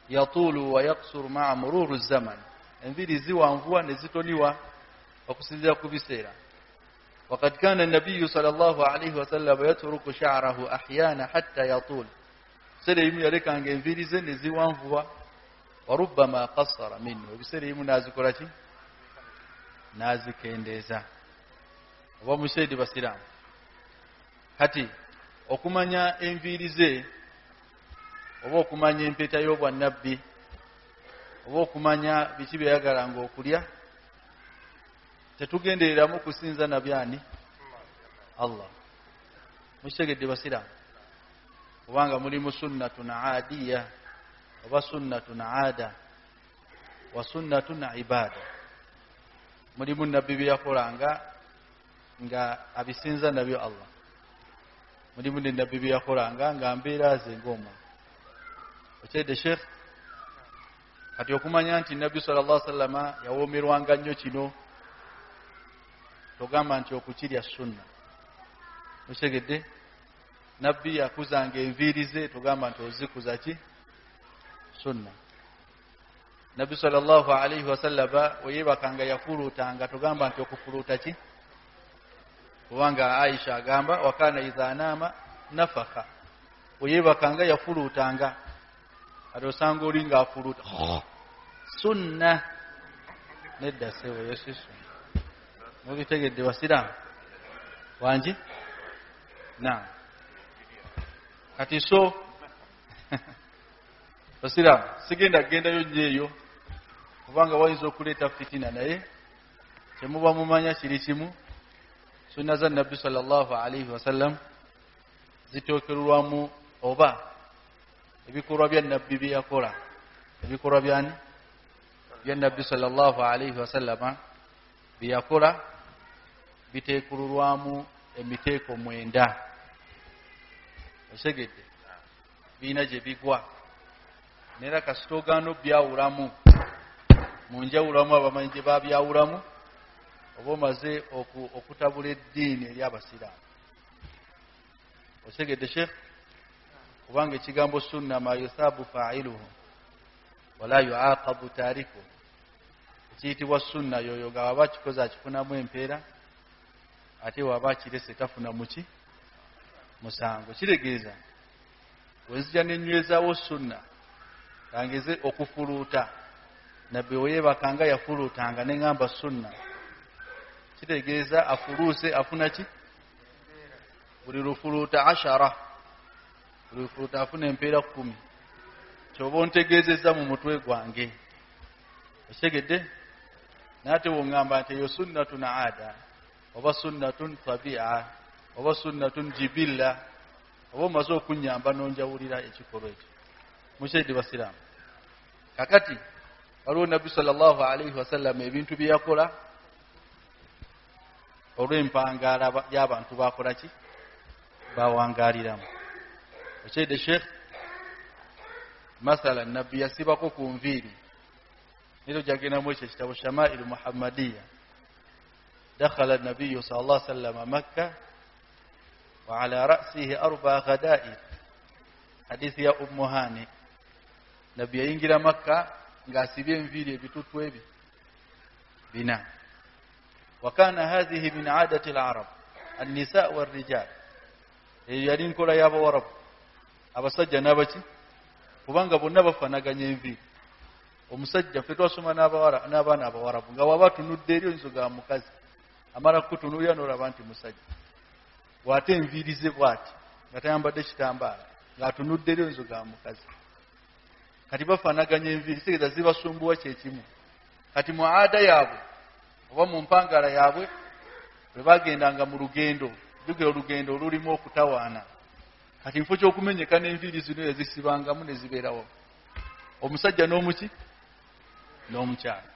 yatulu wa yaqsuru ma'a mururu zaman, enviiri ziwanvuwa ne zitoniwa okusinziira ku biseera. وقد كان النبي صلى الله عليه وسلم يترك شعره أحيانا حتى يطول. سيريم يركanga enviiri ze ne ziwanvuwa وربما قصر منه, ebiseera ebimu n'azikola ki n'azikendeza. Oba mushahidi basiraamu, kati okumanya enviiri ze oba okumanya empeta y'obwannabbi oba okumanya biki bye yagalanga okulya, tetugendereramu kusinza nabyani Allah. Mukitegedde basiraamu? Kubanga mulimu sunnatun aadiya oba sunnatun aada wa sunnatun ibada. Mulimu nabbi bye yakolanga nga abisinza nabyo Allah, mulimu ne nabbi bye yakolanga nga mbeera ze ng'omuntu. Okyedde Sheikh, kati okumanya nti Nabbi sallallahu alaihi wasallam yawoomerwanga nnyo kino, togamba nti okukirya sunna. Mukitegedde? Nabbi yakuzanga enviiri ze, togamba nti ozikuza ki sunna. Nabbi sallallahu alaihi wasallam weyebakanga yafuluutanga, togamba nti okufuluuta ki, kubanga Aisha agamba wakana idha naama nafaka, weyebakanga yafuluutanga. Ate osanga oli ng'afuluuta sunna, nedda sewo yesu sunna. Mubitegedde basiraamu wangi? Naam. Kati so basiraamu sigenda kugendayo nnyo eyo, kubanga wayinza okuleeta fitina, naye kyemuba mumanya kiri kimu, sunna za Nabbi sallallahu alaihi wasallam zitookerwamu oba ebikolwa bya Nabbi bye yakola, ebikolwa byani bya Nabbi sallallahu alaihi wasallam bye yakola biteekululwamu emiteeko 9. Osegedde biina gye bigwa, neera kasitogaano byawulamu mu njawulamu abamanyi gye babyawulamu oba omaze okutabula eddiini eri abasiraamu. Osegedde Sheikh? Kubanga ekigambo sunna ma yusabu fa'iluhu wala yuaqabu tarikuhu, kiyitibwa sunna yoyo nga waba kikoze akifunamu empeera ate waba kirese tafuna muki musango. Kitegeeza wenzija nenywezaawo sunna kangeze okufuluuta nabbi weyebakanga yafuluutanga neŋŋamba sunna, kitegeeza afuluuse afuna ki? Buli lufuluuta 10, buli lufuluuta afuna empeera 10. Kyoba ontegeezezza mu mutwe gwange, okitegedde? Naate woŋŋamba nti eyo sunnatun aada oba sunnatun tabi'a oba sunnatun jibilla, oba omaze okunnyamba n'onjawulira ekikolwa ekyo. Mukyedi basiraamu, kakati waliwo nabbi sallallahu alaihi wasallam ebintu bye yakola olw'empangaala y'abantu bakola ki? Bawangaaliramu. Okyedi sheikh, masala nabbi yasibako ku nviiri, nero jagendamu ekyo ekitabo Shama'il Muhammadiya. دخل النبي صلى الله عليه وسلم مكة وعلى رأسه 4 غدائر. حديث يا أم هاني. نبي ينجل مكة غاسبين انفيري بتوتو ابي بنا. وكان هذه من عادة العرب النساء والرجال. يالين كولا يابا ورب abasajja n'abaki kubanga bonna bafanaganya enviiri. Omusajja ffe twasoma n'abaana abawarabu nga waba tunudde eri oyinza ga mukazi amala kutunuulira n'olaba nti musajja, bw'ate enviiri ze bw'ati nga tayambadde kitambaala ng'atunudde eri oyinza ga mukazi. Kati bafanaganya enviiri, kitegeeza zibasumbuwa kyekimu. Kati mu aada yaabwe oba mu mpangala yaabwe bwe bagendanga mu lugendo, jjukira olugendo olulimu okutawaana. Kati nfo ky'okumenyeka n'enviiri zino ezisibangamu ne zibeerawo, omusajja n'omuki n'omukyala.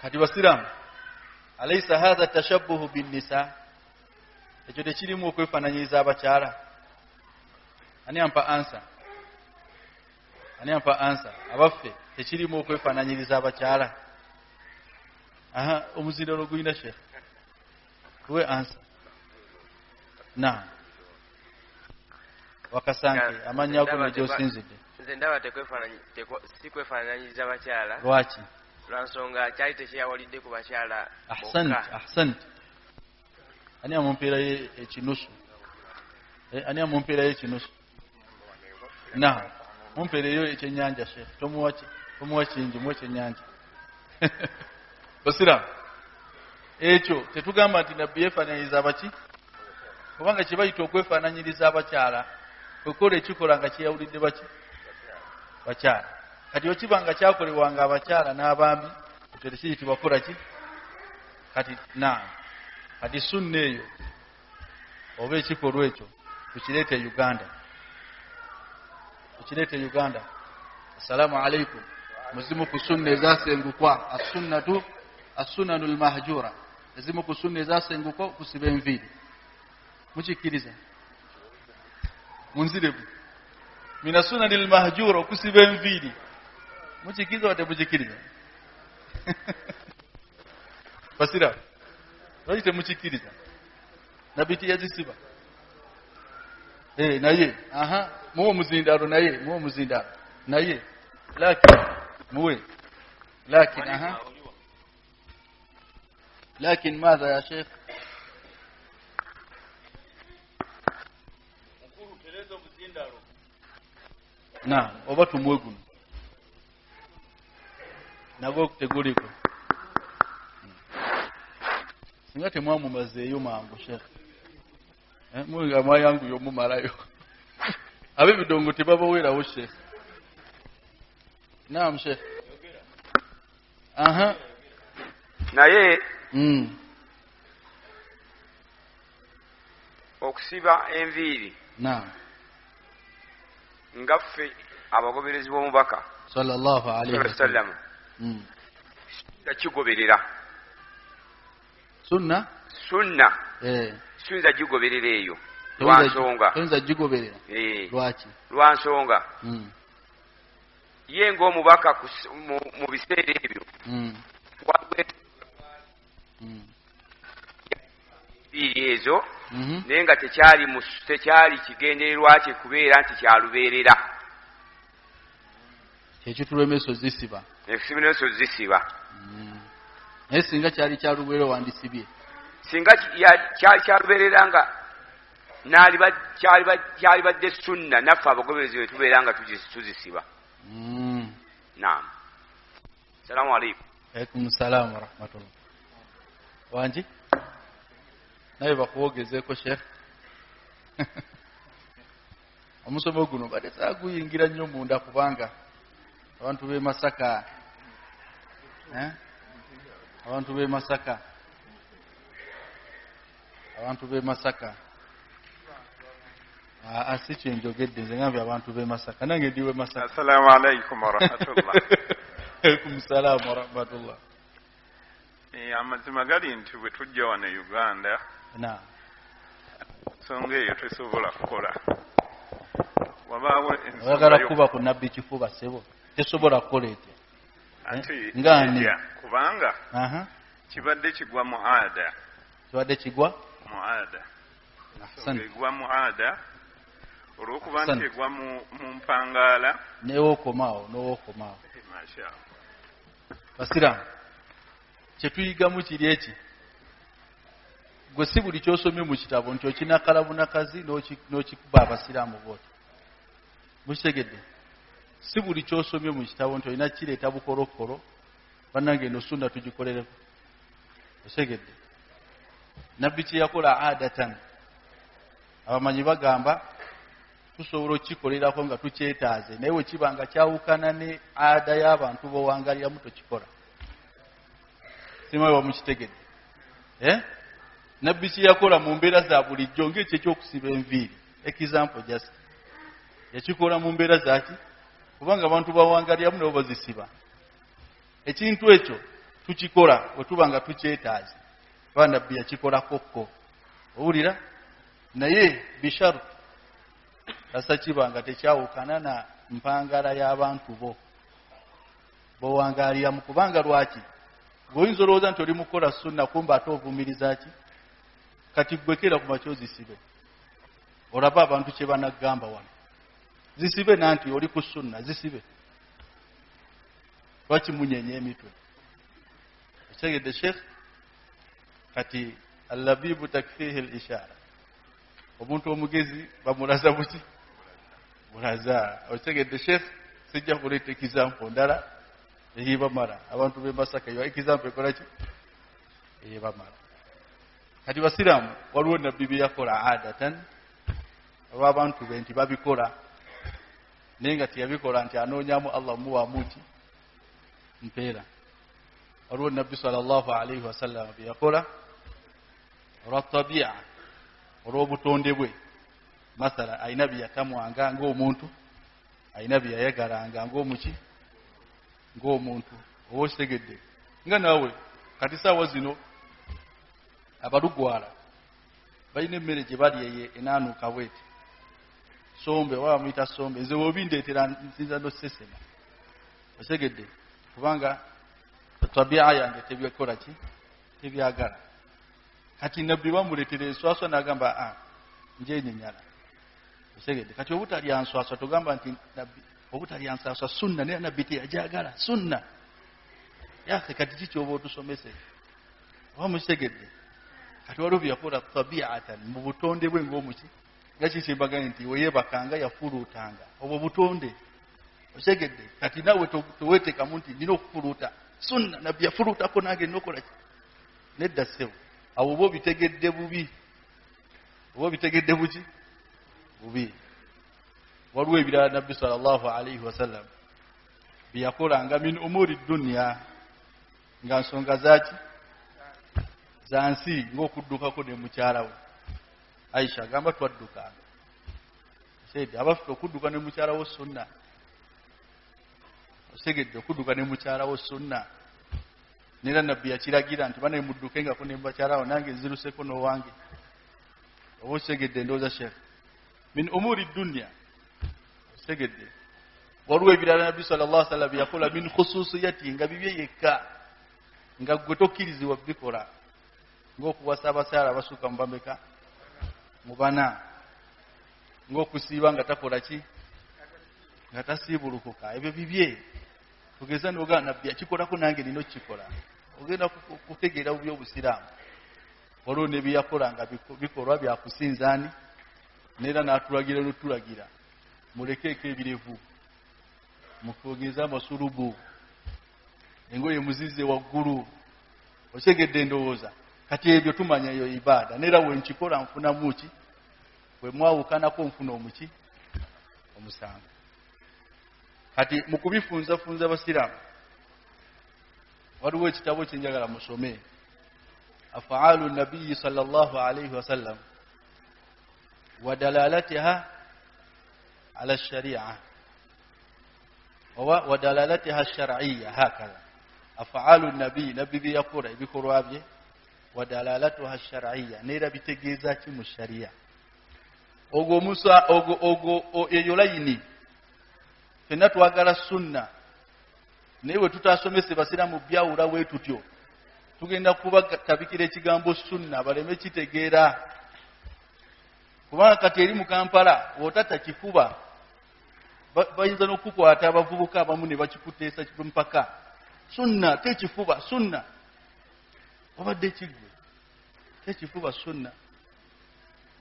Kati basiraamu, alaysa hadha tashabbuhu binnisa, ekyo tekirimu okwefaananyiriza abakyala? Ani ampa ansa? Ani ampa ansa? Abaffe tekirimu okwefaananyiriza abakyala? Aha, omuzindalo gulina sheikh, tuwe ansa. Naam, wakasanke amannya go n'egyosinzidde. Nze ndaba si kwefaananyiriza bakyala. Lwaki? Lwansonga kyali tekyeyawalidde ku bakyala. Ahsanti. Ani amumpeerayo ekinusu? Ani amumpeerayo ekinusu? Naam, mumpeereyo ekyennyanja sheikh. Tomuwa kingi, muwe ekyennyanja. Basiraamu, ekyo tetugamba nti nabbi yeefaananyiriza abaki? Kubanga kye bayita okwefaananyiriza abakyala kwekola ekikola nga kyeyawulidde baki? Bakyala. Kati okibanga kyakolebwanga abakyala n'abambi, ekyo tekiyitibwa kola ki? Kati naam, kati sunna eyo oba ekikolwa ekyo tukireete Uganda. Tukireete Uganda. Assalamu alaikum. Muzimu ku sunna ezasengukwa, as-sunanul mahjura. Ezimu ku sunna ezasengukwa okusiba enviiri. Mukikkiriza? Munzirebu. Mina sunanil mahjura okusiba enviiri. Mukikkiriza wadde mukikkiriza? Basira, lwaki temukikkiriza? Nabbi teyazisiba? Naye, muwe omuzindaalo naye, muwe omuzindaalo naye. Lakin, muwe. Lakin, lakin madha ya sheikh? Naam, oba tumuwe guno nagwo teguliko. Singa temwamumazeeyo mangu sheikh, nga mwayangu y'omumalayo. Ab'ebidongo tebabaweerawo sheikh. Naam sheikh. Naye okusiba enviiri, naam, nga ffe abagoberezi b'omubaka sallallahu alaihi wasallam nga kigoberera sunna suyinza gigoberera eyo. Toyinza gigoberera. Lwaki? Lwansonga ye ng'omubaka mu biseera ebyo enviiri ezo, naye nga tekyali kigendererwa kye kubeera nti kyalubeerera. ekitulemeso zisiba ekitulemeso zisiba naye singa kyali kyalubeera wandisibye singa kyali kyalubeerera nga kyali badde sunna naffe abagoberezi bwe tubeera nga tuzisiba. Naam. Salaamu alaikum. Alaikum salaam wa rahmatullah. Wanji naye bakuwogezeeko sheekh omusomo guno badde saaguyingira nnyo munda kubanga abantu b'e Masaka abantu b'e Masaka si kyenjogedde nze ngambye abantu b'e Masaka nange ndiwe Masaka. Assalamu alaikum wa rahmatullah. Alaikum salaam wa rahmatullah. Amazima gali nti bwe tujja wano e Uganda nsonga eyo tesobola kukola. Oyagala kuba ku nabbi kifuba sebo tesobola kukola etya ngani kubanga kibadde kigwa mu ada. Kibadde kigwa mu ada. Egwa mu ada olw'okuba nti egwa mu mpangaala n'ewookomaawo. Basiraamu kyetuyigamu kiri eki gwe si buli kyosomye mu kitabo nti okinakala bunakazi n'okikuba abasiraamu booti. Mukitegedde si buli kyosomye mu kitabo nti olina kireeta bukolokolo bannange eno sunna tugikolereko. Okitegedde nabbi kye yakola adatan abamanyi bagamba tusobola okukikolerako nga tukyetaaze naye we kiba nga kyawukana ne ada y'abantu b'owangaliramu tokikola. Simawe wamukitegedde nabbi kye yakola mu mbeera za bulijjo ng'ekyo ekyokusiba enviiri example just yakikola mu mbeera zaki kubanga abantu bawangaliramu nabo bazisiba. Ekintu ekyo tukikola bwe tuba nga tukyetaaze kuba nabbi yakikolakokko owulira naye bisharu kasa kiba nga tekyawukana na mpangala y'abantu bowangaliramu kubanga lwaki gweoyinza olowooza nti oli mukola sunna kumba ate ovumiriza ki kati gwekera ku makyo zisibe olaba abantu kye banagamba wano zisibe nanti oli ku sunna zisibe lwaki munyenya emitwe. Ekigedde sheikh kati allabibu takfihi al-ishara omuntu omugezi bamulaza buki mulaza. Ekigedde sheikh sijja kuleeta example ndala eyibamala abantu b'e Masaka yo example ekola ki eyibamala. Kati basiraamu waliwo nabbi bye yakola adatan oba abantu be nti babikola naye nga tiyabikola nti anoonyamu Allah muwaamu ki mpeera. Waliwo nabbi sallallahu alaihi wasallam bye yakola olwa tabia olw'obutonde bwe. Masala alina bye yatamwanga ng'omuntu alina bye yayagalanga ng'omuntu oba okitegedde nga naawe kati saawa zino abalugwala balina emmere gye balya ye enaanuuka bweti sombe oba bamuyita sombe nze weobindeetera nsinza nosesema. Okitegedde kubanga tabia yange tebyekola ki tebyagala. Kati nabbi bamuleetera enswaswa n'agamba nje nyenyala. Okitegedde kati obutalya nswaswa togamba nti nabbi obutalya nswaswa sunna naye nabbi teyajagala sunna yake kati kikyoba otusomese oba mukitegedde. Kati waliwo byakola tabiatan mu butonde bwe ng'omuki nga kisimbaganye nti weyebakanga yafuluutanga obwo butonde. Okitegedde kati naawe teweetekamu nti nina okufuluuta sunna nabbi yafuluutako nange nokola ki nedda ssebo awo oba obitegedde bubi bubi. Waliwo ebirala nabbi sallallahu alaihi wasallam byeyakolanga min umuri dunya nga nsonga zaki za nsi ng'okuddukako ne mukyala we Aisha agamba twaddukanga saidi abafite okudduka ne mukyala wo sunna. Osegedde okudduka ne mukyala wo sunna nera nabbi yakiragira nti bana muddukengako ne mukyala wo nange nziruseko n'owange. Oba osegedde ndowooza sheikh min umuri dunya. Osegedde waliwo ebirala nabbi sallallahu alaihi wasallam yakola min khususiyati nga bibye yekka nga gwe tokkirizibwa bikola ng'okuwasa abakyala abasuuka mu bameka mu bana ng'okusiiba nga takola ki nga tasiibulukuka ebyo bibye tugeza noga nabbi akikolako nange nino kikola ogenda kutegeera byo obusiraamu waliwo ne byakola nga bikolwa byakusinzaani neera n'atulagira n'otulagira mulekeeko ebirevu mukogeza amasulubu engoye muzize waggulu otegedde endowooza kati ebyo tumanya eyo ibaada neera wenkikola nfunamu ki bwe mwawukanako nfuna omuki omusango kati mukubifunzafunza basiraamu waliwo ekitabo kyenjagala musome afaalu nabiyi sallallahu alayhi wasallam wa dalalatiha ala sharia wa dalalatiha shar'iyya hakaza afaalu nabiyi nabbi byakola ebikolwa bye wa dalalatuha shar'iyya neera bitegeeza ki mu sharia ogo musa ogo eyo layini fenna twagala sunna naye bwe tutasomese basiraamu byawula bwe tutyo tugenda kuba tabikira ekigambo sunna baleme kitegeera kubanga kati eri mu Kampala wotata kifuba bayinza n'okukwata abavubuka abamu ne bakikuteesa mpaka sunna tekifuba sunna obadde ekigwe tekifuba sunna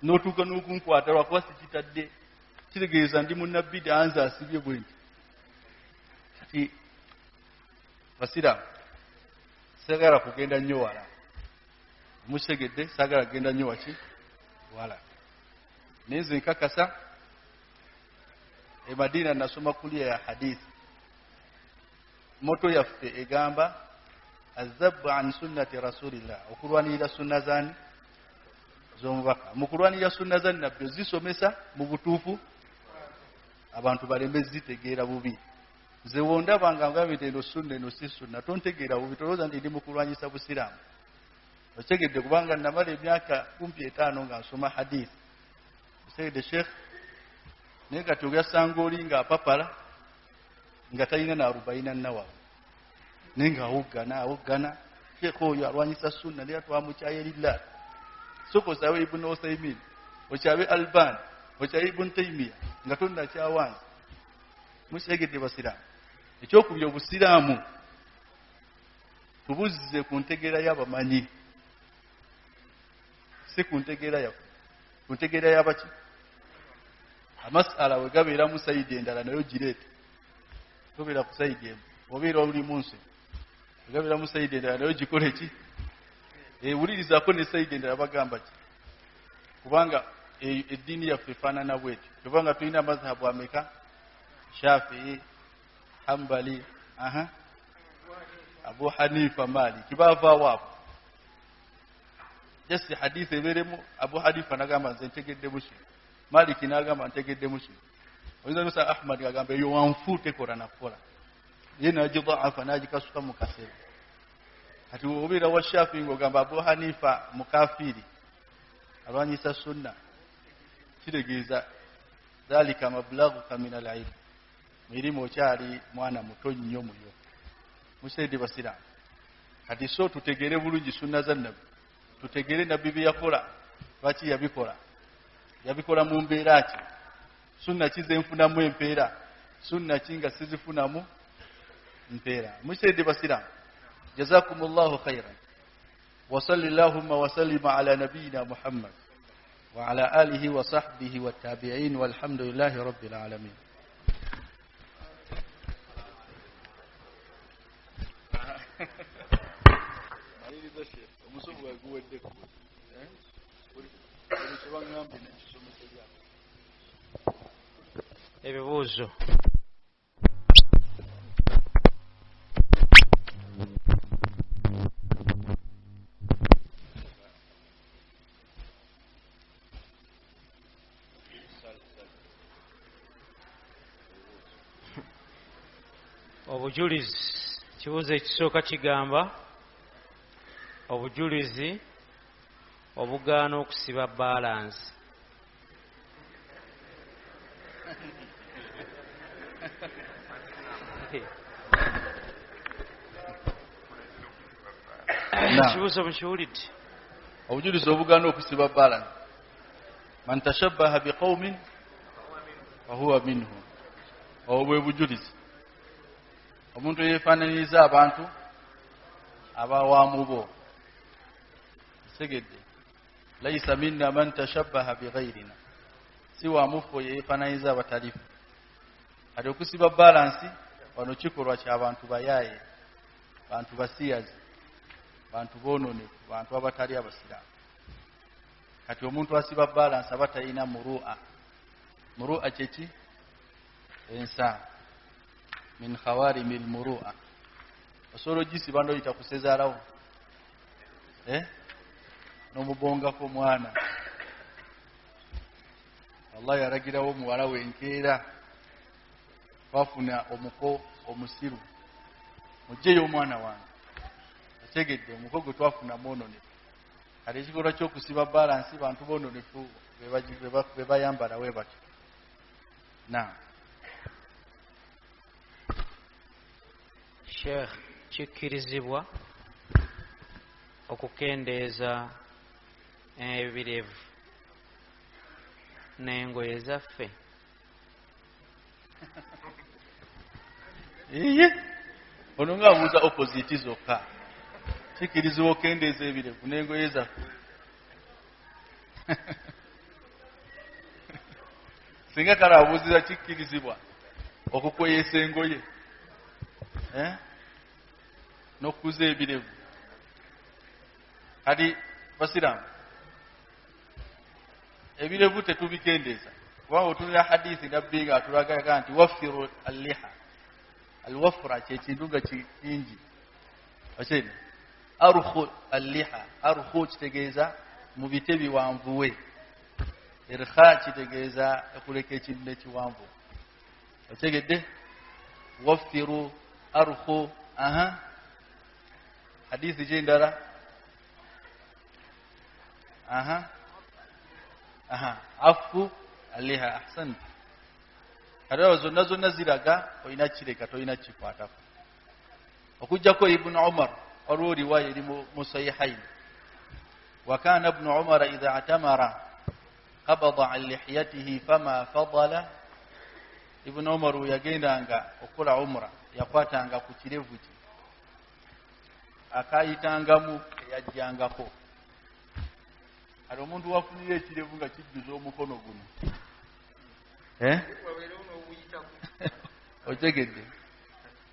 n'otuuka n'okunkwata lwakuba sikitadde kitegeeza ndi munnabbi anze asibye bwe nti kati basiraamu sagala kugenda nnyo wala musegedde sagala kugenda nnyo waki wala nenze nkakasa e Madina nasoma kulia ya hadithi moto yaffe egamba azabbu an sunnati rasulillah okulwanirira sunna zani z'omubaka mukulwanirira sunna zani nabyo zisomesa mu butuufu abantu baleme zitegeera bubi nze wondaba nga ngambye eno sunna eno si sunna tontegeera bubi tolowooza nti ndi mukulwanyisa busiraamu otegedde kubanga namala emyaka 5 nga nsoma hadithi osegedde sheekh naye kati ogasanga oli nga apapala nga talina na 40 nawawe naye nga awoggana sheekh oyo alwanyisa sunna naye twamukyaya lillah sokosawe ibn Uthaymin okyabe Albani okyabe ibn Taymiya nga tonnakyawanza musegedde basiraamu ekyokubya obusiraamu tubuzze ku ntegeera y'abamanyi si ku ntegeera yaffe ku ntegeera y'abaki amasala we gabeera mu sayidi endala nayo gireete tobeera ku sayidi emu obeera oli mu nsi we gabeera mu sayidi endala nayo gikole ki ewulirizaako ne sayidi endala bagamba ki kubanga eddiini yaffe efaanana bwetyo kubanga tulina amazhabu ameka Shafii Hambali Abu Hanifa Maliki baavaawo abo jasi hadithi ebeeremu Abu Hanifa nagamba nze ntegedde muki Maliki nagamba ntegedde muki oyinza nosa Ahmad agamba eyo wanfu tekola nakola ye nagidaafa nagikasuka mu kaseera kati obeera wa Shafii ng'ogamba Abu Hanifa mukafiri alwanyisa sunna kitegeeza dhalika mablaghuka min al-ilm mirimu okyali mwana muto nnyo muyo musaidi basiraamu kati so tutegere bulungi sunna za nabbi tutegere nabbi bye yakola lwaki yabikola mu mbeera ki sunna kize nfunamu empeera sunna kinga sizifunamu mpeera musaidi basiraamu jazakumullahu khairan wa sallallahu wa sallima ala nabiyyina Muhammad wa ala alihi wa sahbihi wa tabi'in walhamdulillahi rabbil alamin. Ebibuuzo. Obujulizi kibuuzo ekisooka kigamba obujulizi obugaana okusiba balansi. Kibuuzo mukiwulidde. Obujulizi obugaana okusiba balansi. Man tashabbaha biqaumin fahuwa minhum. Obwe bujulizi omuntu yeefaananyiriza abantu abawaamubo segedde laisa minna man tashabbaha bighairina si waamufu yeefaananyiriza abatalifu kati okusiba balansi wano kikolwa ky'abantu bayaaye bantu basiyazi bantu boononefu bantu abatali abasiraamu kati omuntu asiba balansi aba talina muru'a kyeki ensa min khawarimi lmuru'a osobola ogisiba noyita kusezaalawo n'omubongako mwana wallahi yaragirawo omuwala we enkeera twafuna omuko omusiru mugyeyo omwana wange otegedde omuko gwe twafuna mwononefu kati ekikolwa ky'okusiba balansi bantu boononefu be bayambala we batyo naam Sheikh, kikkirizibwa okukendeeza ebirevu n'engoye zaffe? ono ng'abuuza opposite zokka. Kikkirizibwa okendeeza ebirevu n'engoye zaffe. Singa kale abuuzira kikkirizibwa okukweyesa engoye n'okukuza ebirevu. Kati basiraamu ebirevu tetubikendeeza kubanga otunira hadithi nabbi nga atulagaga nti waffiru alliha alwafura kyekintu nga kingi akene arukhu alliha arukhu kitegeeza mu bite biwanvuwe irkha kitegeeza okuleka ekintu nekiwanvu otegedde waffiru arukhu hadithi gyendala afu aliha ahsan kadawa zonna ziraga olina kireka tolina kikwatako okujjako ibnu umar waliwo riwaya eri mu sahihain wakana ibnu umara idha atamara qabada an lihiyatihi fama fadala ibnu umar yagendanga okukola umra yakwatanga ku kirevu kye akayitangamu eyajjangako ali omuntu wafunira ekirevu nga kijjuza omukono guno otegedde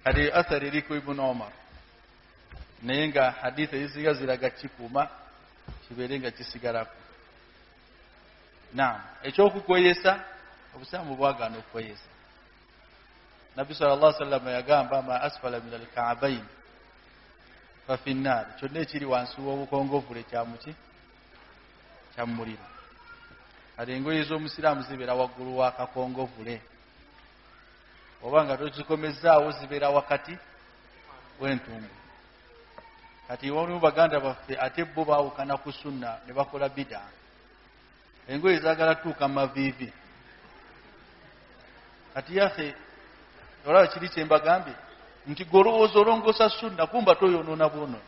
kati athari eriko ibnu umar naye nga haditha ezisinga ziraga kikuuma kibeere nga kisigalako. Naam, ekyokukweyesa obusiraamu bwagaana okukweyesa. Nabbi sallallahu alaihi wasallam yagamba ma asfala min alka'bayn fa fi nnar, kyonna ekiri wansi w'obukongovule kyamuki kyamuliro. Kati engoye z'omusiraamu zibeera waggulu w'akakongovule oba nga tozikomezaawo zibeera wakati w'entumbu. Kati waliwo baganda baffe ate bo baawukana ku sunna ne bakola bida. Engoye zaagala tuuka maviivi. Kati yafe olaba kiri kye mbagambye nti golowooza olongoosa sunna kumba toyonoona bwonono.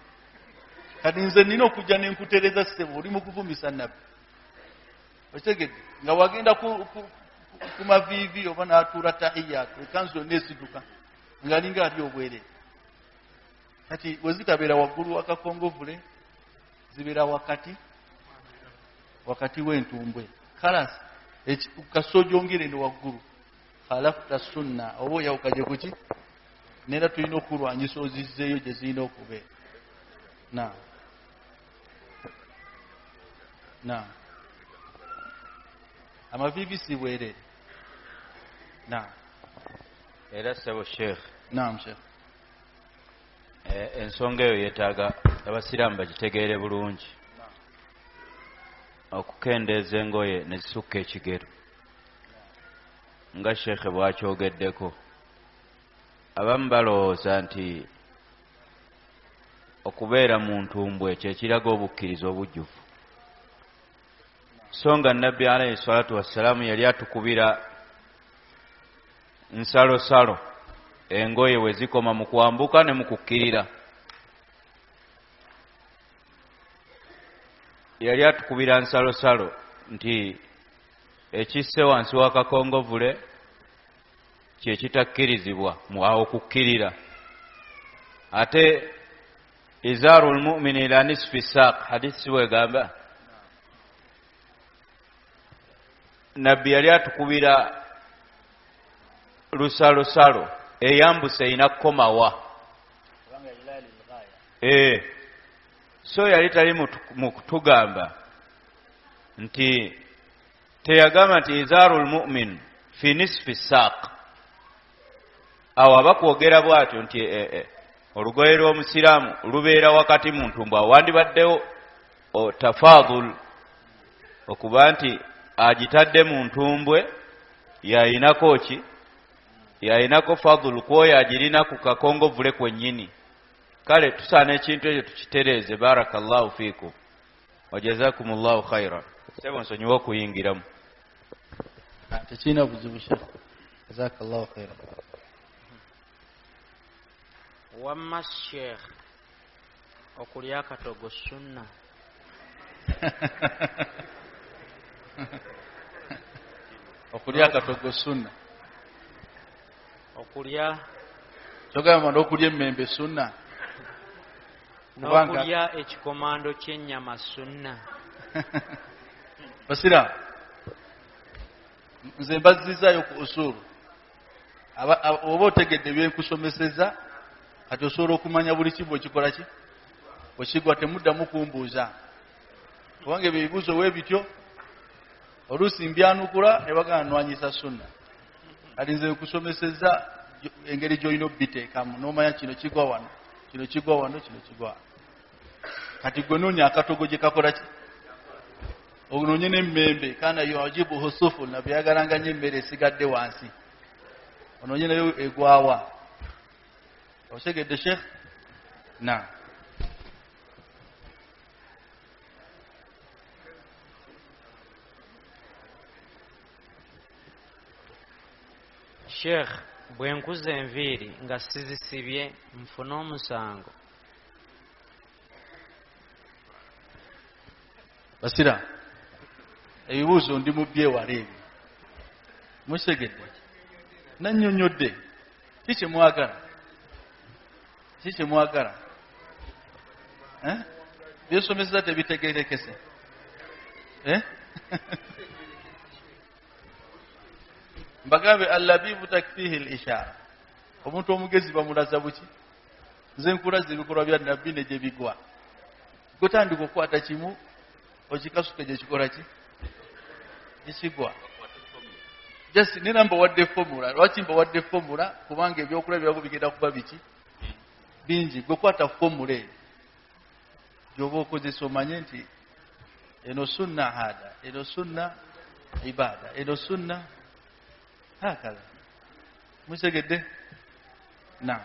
Kati nze nina okujja ne nkutereeza ssebo oli mu kuvumisa nabbi. Okitegedde nga wagenda ku maviivi oba n'atuula tahiyatu ekanzu yonna esiduka ng'alinga ali obwereere. Kati bwe zitabeera waggulu wakakongovule zibeera wakati w'entumbwe. Kalas kasojongere ne waggulu khalafta sunna oba oyawukaje kuki neera tulina okulwanyisa ozizzeeyo gye zirina okubeera. Naam. Amaviivi si bwereere. Naam. Era ssebo Sheikh. Naam Sheikh. Ensonga eyo yeetaaga abasiraamu bagitegeere bulungi. Okukendeeza engoye ne zisukka ekigero nga Sheikh bw'akyogeddeko. Abamu balowooza nti okubeera mu ntumbwe kye kiraga obukkiriza obujjuvu. So nga Nabbi alayhi salatu wassalaamu yali atukubira nsalosalo engoye we zikoma mu kwambuka ne mu kukkirira. Yali atukubira nsalosalo nti ekisse wansi w'akakongovule kye kitakkirizibwa mu awo kukkirira. ate izarul mu'mini ila nisfi saq hadisi wegamba nabbi yali atukubira lusalosalo eyambuse inakomawa so yali tali mu kutugamba nti teyagamba nti izarul mu'min fi nisfi saq awo abakwogera bwatyo nti olugoye lw'omusiraamu lubeera wakati mu ntumbu awo wandibaddewo tafadul okuba nti agitadde mu ntumbwe yayinako ki yayinako fadul kwoyo agirina ku kakongovule kwennyini kale tusaana ekintu ekyo tukitereeze barakallahu fiikum wajazakumullahu khairan sebo nsonyiwa okuyingiramu tekirina buzibu shekh jazakallahu khairan wamma sheikh okulya akatogo sunna okulya akatogo sunna okulya kyogamba n'okulya emmembe sunna n'okulya ekikomando ky'ennyama sunna basira nze mbazizaayo ku usulu oba otegedde byenkusomeseza kati osobola okumanya buli kimu ekikola ki bwekigwa temuddamu kumbuuza kubanga ebyo ebibuuzo weebityo oluusi mbyanukula ne bagana nwanyisa sunna kati nze nkusomeseza engeri gy'olina obbiteekamu n'omanya kino kigwa wano kino kigwa wano kino kigwa wano kati gwe noonya akatogo gye kakola ki onoonye n'emmembe kana yujibuhu suful nabwe yagalanga nnyo emmere esigadde wansi onoonye nayo egwawa osegedde sheikh na sheikh bwe nkuza enviiri nga sizisibye nfuna omusango basira ebibuuzo ndi mu byewala ebyo musegedde nannyonnyodde kikyemwagala byesomeseza tebitegerekese mbagambe allabibu takfihi lishara omuntu omugezi bamulaza buki nze nkulaza ebikolwa bya nabbi ne gye bigwa gotandika okukwata kimu okikasuke gye kikola ki ekigwa just nina mbawadde formula lwaki mbawadde formula kubanga ebyokulabya byabo bigenda kuba biki bingi gwe kwata formula eyo gyoba okozesa omanye nti eno sunna hada eno sunna ibada eno sunna hakala musegedde na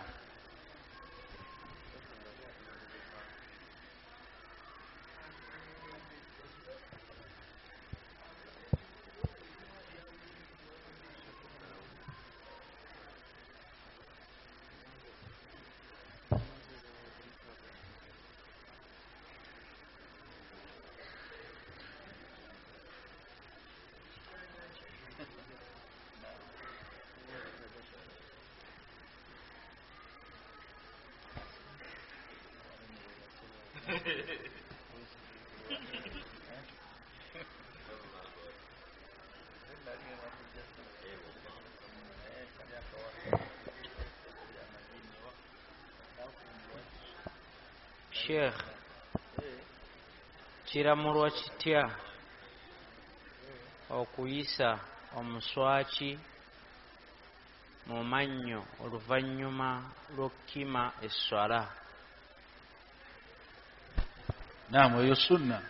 sheikh kiramulwa kitya okuyisa omuswaki mu mannyo oluvannyuma lw'okukima esswala naam eyo sunna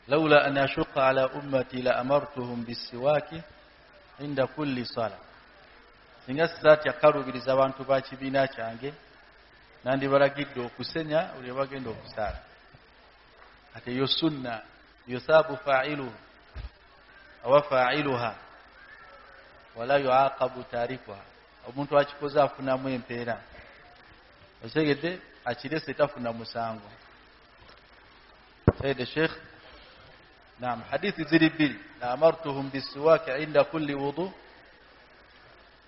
laula an ashuqa ala ummati la amartuhum bisiwaki inda kulli sala singa sisaatya kalubiriza abantu ba kibiina kyange nandibalagidde okusenya buli bagenda okusaala ate eyo sunna yusabu fa'iluhu awa fa'iluha wala yuaqabu tarikuha omuntu akikoze afunamu empeera osegedde akirese tafuna musango sayyid sheikh naam hadithi ziri bbiri la amartuhum bisiwaki inda kulli wudu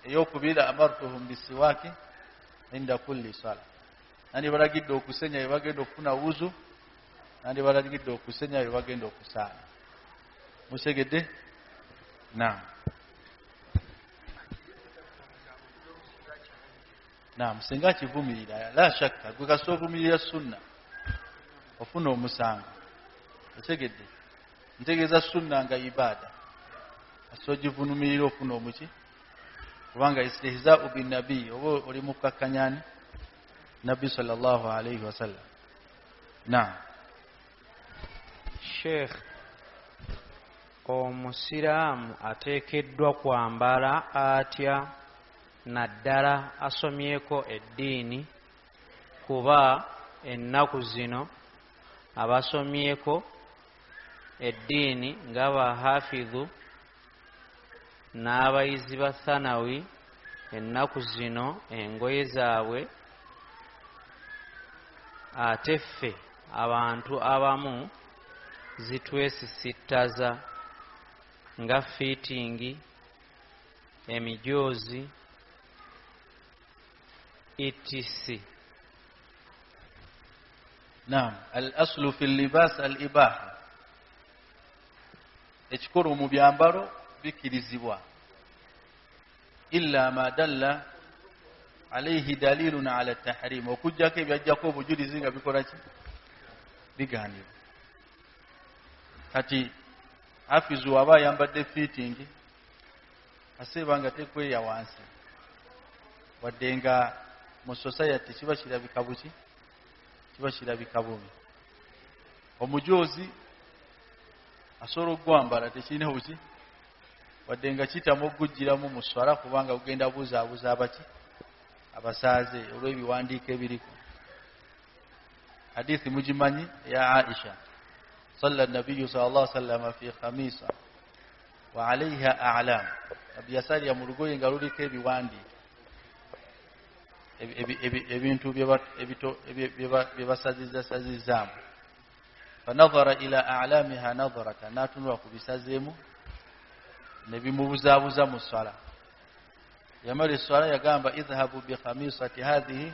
eyokubiri amartuhum bisiwaki inda kulli sala nandi balagidde okusenya bagenda okufuna wuzu nandi balagidde okusenya bagenda okusaala musegedde naam singa kivumirira la shakka gwe kasovumirira sunna ofuna omusango otegedde ntegeeza sunna nga ibada asogivunumirira ofuna omuki kubanga istihza'u bin nabi oba oli mukakkanyani nabbi sallallahu alayhi wasallam naam Sheikh omusiraamu ateekeddwa kwambala atya naddala asomyeko eddiini kuba ennaku zino abasomyeko eddiini nga bahafidhu n'abayizi ba thanawi ennaku zino engoye zaabwe ate ffe abantu abamu zitwesisittaza nga fiitingi emijoozi etc. naam al aslu fi libas al ibaha ekikolo mu byambalo bikirizibwa illa ma dalla alayhi dalilun ala tahrim okujjako ebyajjako obujulizi nga bikola ki biganibwa kati hafizu waba yambadde fitting aseba nga tekweya wansi wadde nga mu society kiba kirabika buki kiba kirabika bubi omujozi asobola okugwambala tekirina buki wadde nga kitamu okugujjiramu mu swala kubanga kugenda buzaabuza abaki abasaaze olw'ebiwandiiko ebiriko hadithi mugimanyi ya Aisha صلى النبي صلى الله عليه وسلم في خميصة وعليها أعلام أبي يسار يمرقوي ينقلوا كيبيواندي ebintu byebasazizamu fanadhara ila a'lamiha nadharatan natunula ku bisazeemu ne bimubuzaabuza mu ssala yamala esswala yagamba idhhabu bi khamisati hadhihi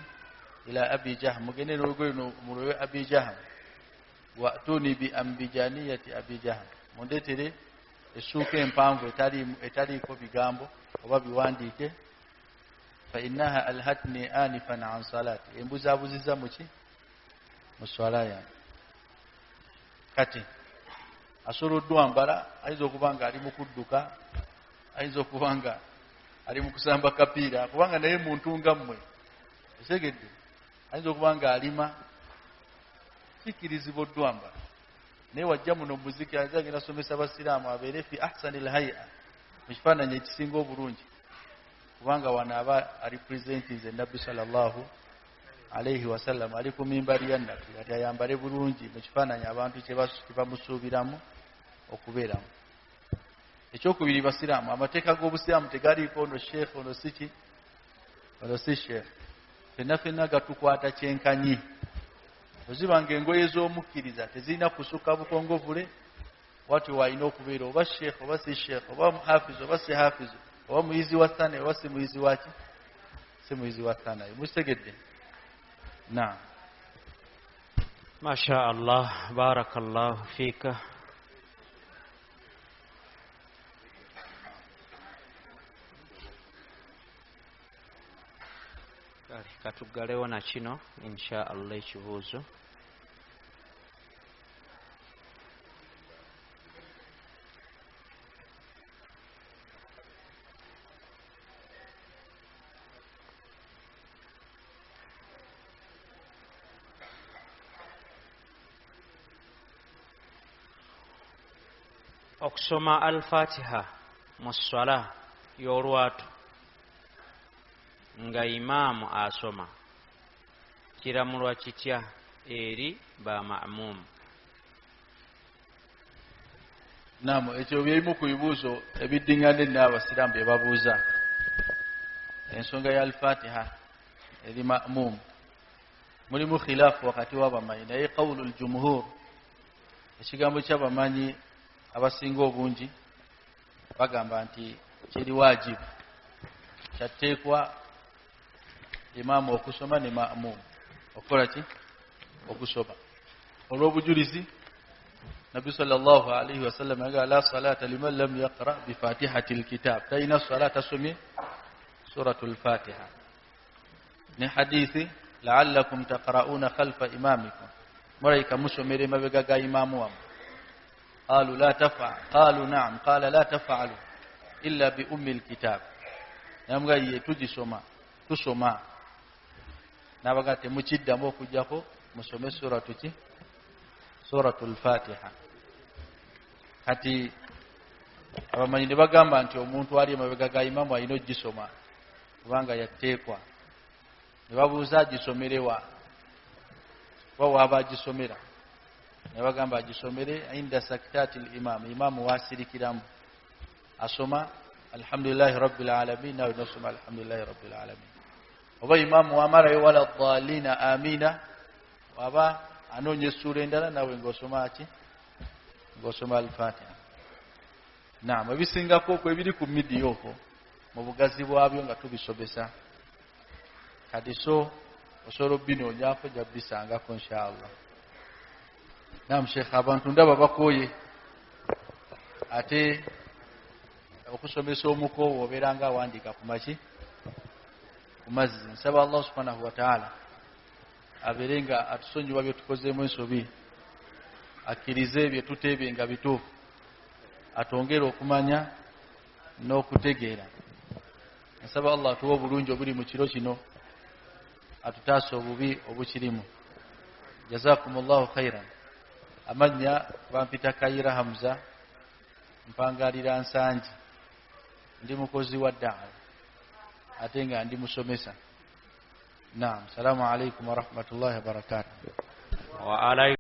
ila abi jahm mugende n'olugoye mulwe abi jahm wa'tuni bi ambijaniyati abi jahm mundetere essuuka empanvu etaliiko bigambo oba biwandiike fa innaha alhatni anifan an salati embuzaabuziza muki mu swala yange kati asoloddwa mbala ayinza okuba nga ali mu kudduka ayinza okuba nga ali mu kusamba kapiira kubanga naye muntu nga mmwe esegedde ayinza okuba nga alima kikirizibwa oddwamba naye wajja muno muziki ayinza agenda asomesa abasiraamu abeere fi ahsani lhaya mu kifaananyi ekisinga obulungi kubanga wano aba alipresentinze nabbi sallallahu alayhi wasallam ali ku mimbali ya nabbi ati ayambale bulungi mu kifaananyi abantu kyebamusuubiramu okubeeramu ekyokubiri basiraamu amateeka g'obusiraamu tegaliiko ono sheekh ono siki ono si sheekh fenna fenna gatukwata kyenkanyi ozibanga engoye z'omukkiriza tezirina kusukka bukongovule wati walina okubeera oba sheekh oba si sheekh oba hafizu oba si hafizu oba muyizi wa thanayi oba si muyizi waki si muyizi wa thanayi mustegedde naam masha Allah barakallahu fika katugalewo na kino insha Allah ekibuuzo okusoma al-Fatiha mu swala y'olwatu nga imaamu asoma kiramulwa kitya eri ba ma'mum naam ekyo byebimu ku bibuuzo ebiddingane n'abasiraamu bye babuuza ensonga ya al-Fatiha eri ma'mum mulimu khilaafu wakati w'abamanyi naye qawlu al-jumhur ekigambo ky'abamanyi abasinga obungi bagamba nti kiri wajibu kyateekwa imaamu okusoma ne ma'mum okola ki okusoma olw'obujulizi Nabi sallallahu alayhi wa sallam aga la salata liman lam yaqra bi fatihatil kitab tayina salata sumi suratul fatiha ni hadithi la'allakum taqra'una khalfa imamikum muraika musomere mabega ga imamu wa qalu la taf'al qalu na'am qala la taf'alu illa bi ummil kitab namga ye tujisoma tusoma nabaga temukiddamu okujjako musome suratul fatiha kati abamanyi ne bagamba nti omuntu ali mabega ga imamu alina ogisoma kubanga yateekwa ne babuuza agisomerewa waba agisomera ne bagamba agisomere inda saktatil imamu wasirikiramu asoma alhamdulillahi rabbil alamin nawe nosoma alhamdulillahi rabbil alamin oba imamu wamarayo wala dhalina amina waba anonye sura endala nawe ngosoma al-fatiha naam ebisingako okwo ebiri ku midiyo okwo mu bugazi bwabyo nga tubisobesa kati so osobola binonyako jabisangako inshallah naam sheikh abantu ndaba bakoye ate okusomesa omukoowo obeeranga awandika ku maki ku mazzi nsaba Allah subhanahu wa ta'ala aberenga atusonyiwa bye tukozeemu ensobi akkirize bye tuteebye nga bituufu atongere okumanya n'okutegeera nsaba Allah atuwe obulungi obuli mu kiro kino atutaasa obubi obukirimu jazakumullahu khairan amanya bampita Kayira Hamza mpangalira Nsanji ndi mukozi wa da'wa ate nga ndi musomesa naam salamu alaykum wa rahmatullahi wa barakatuh wa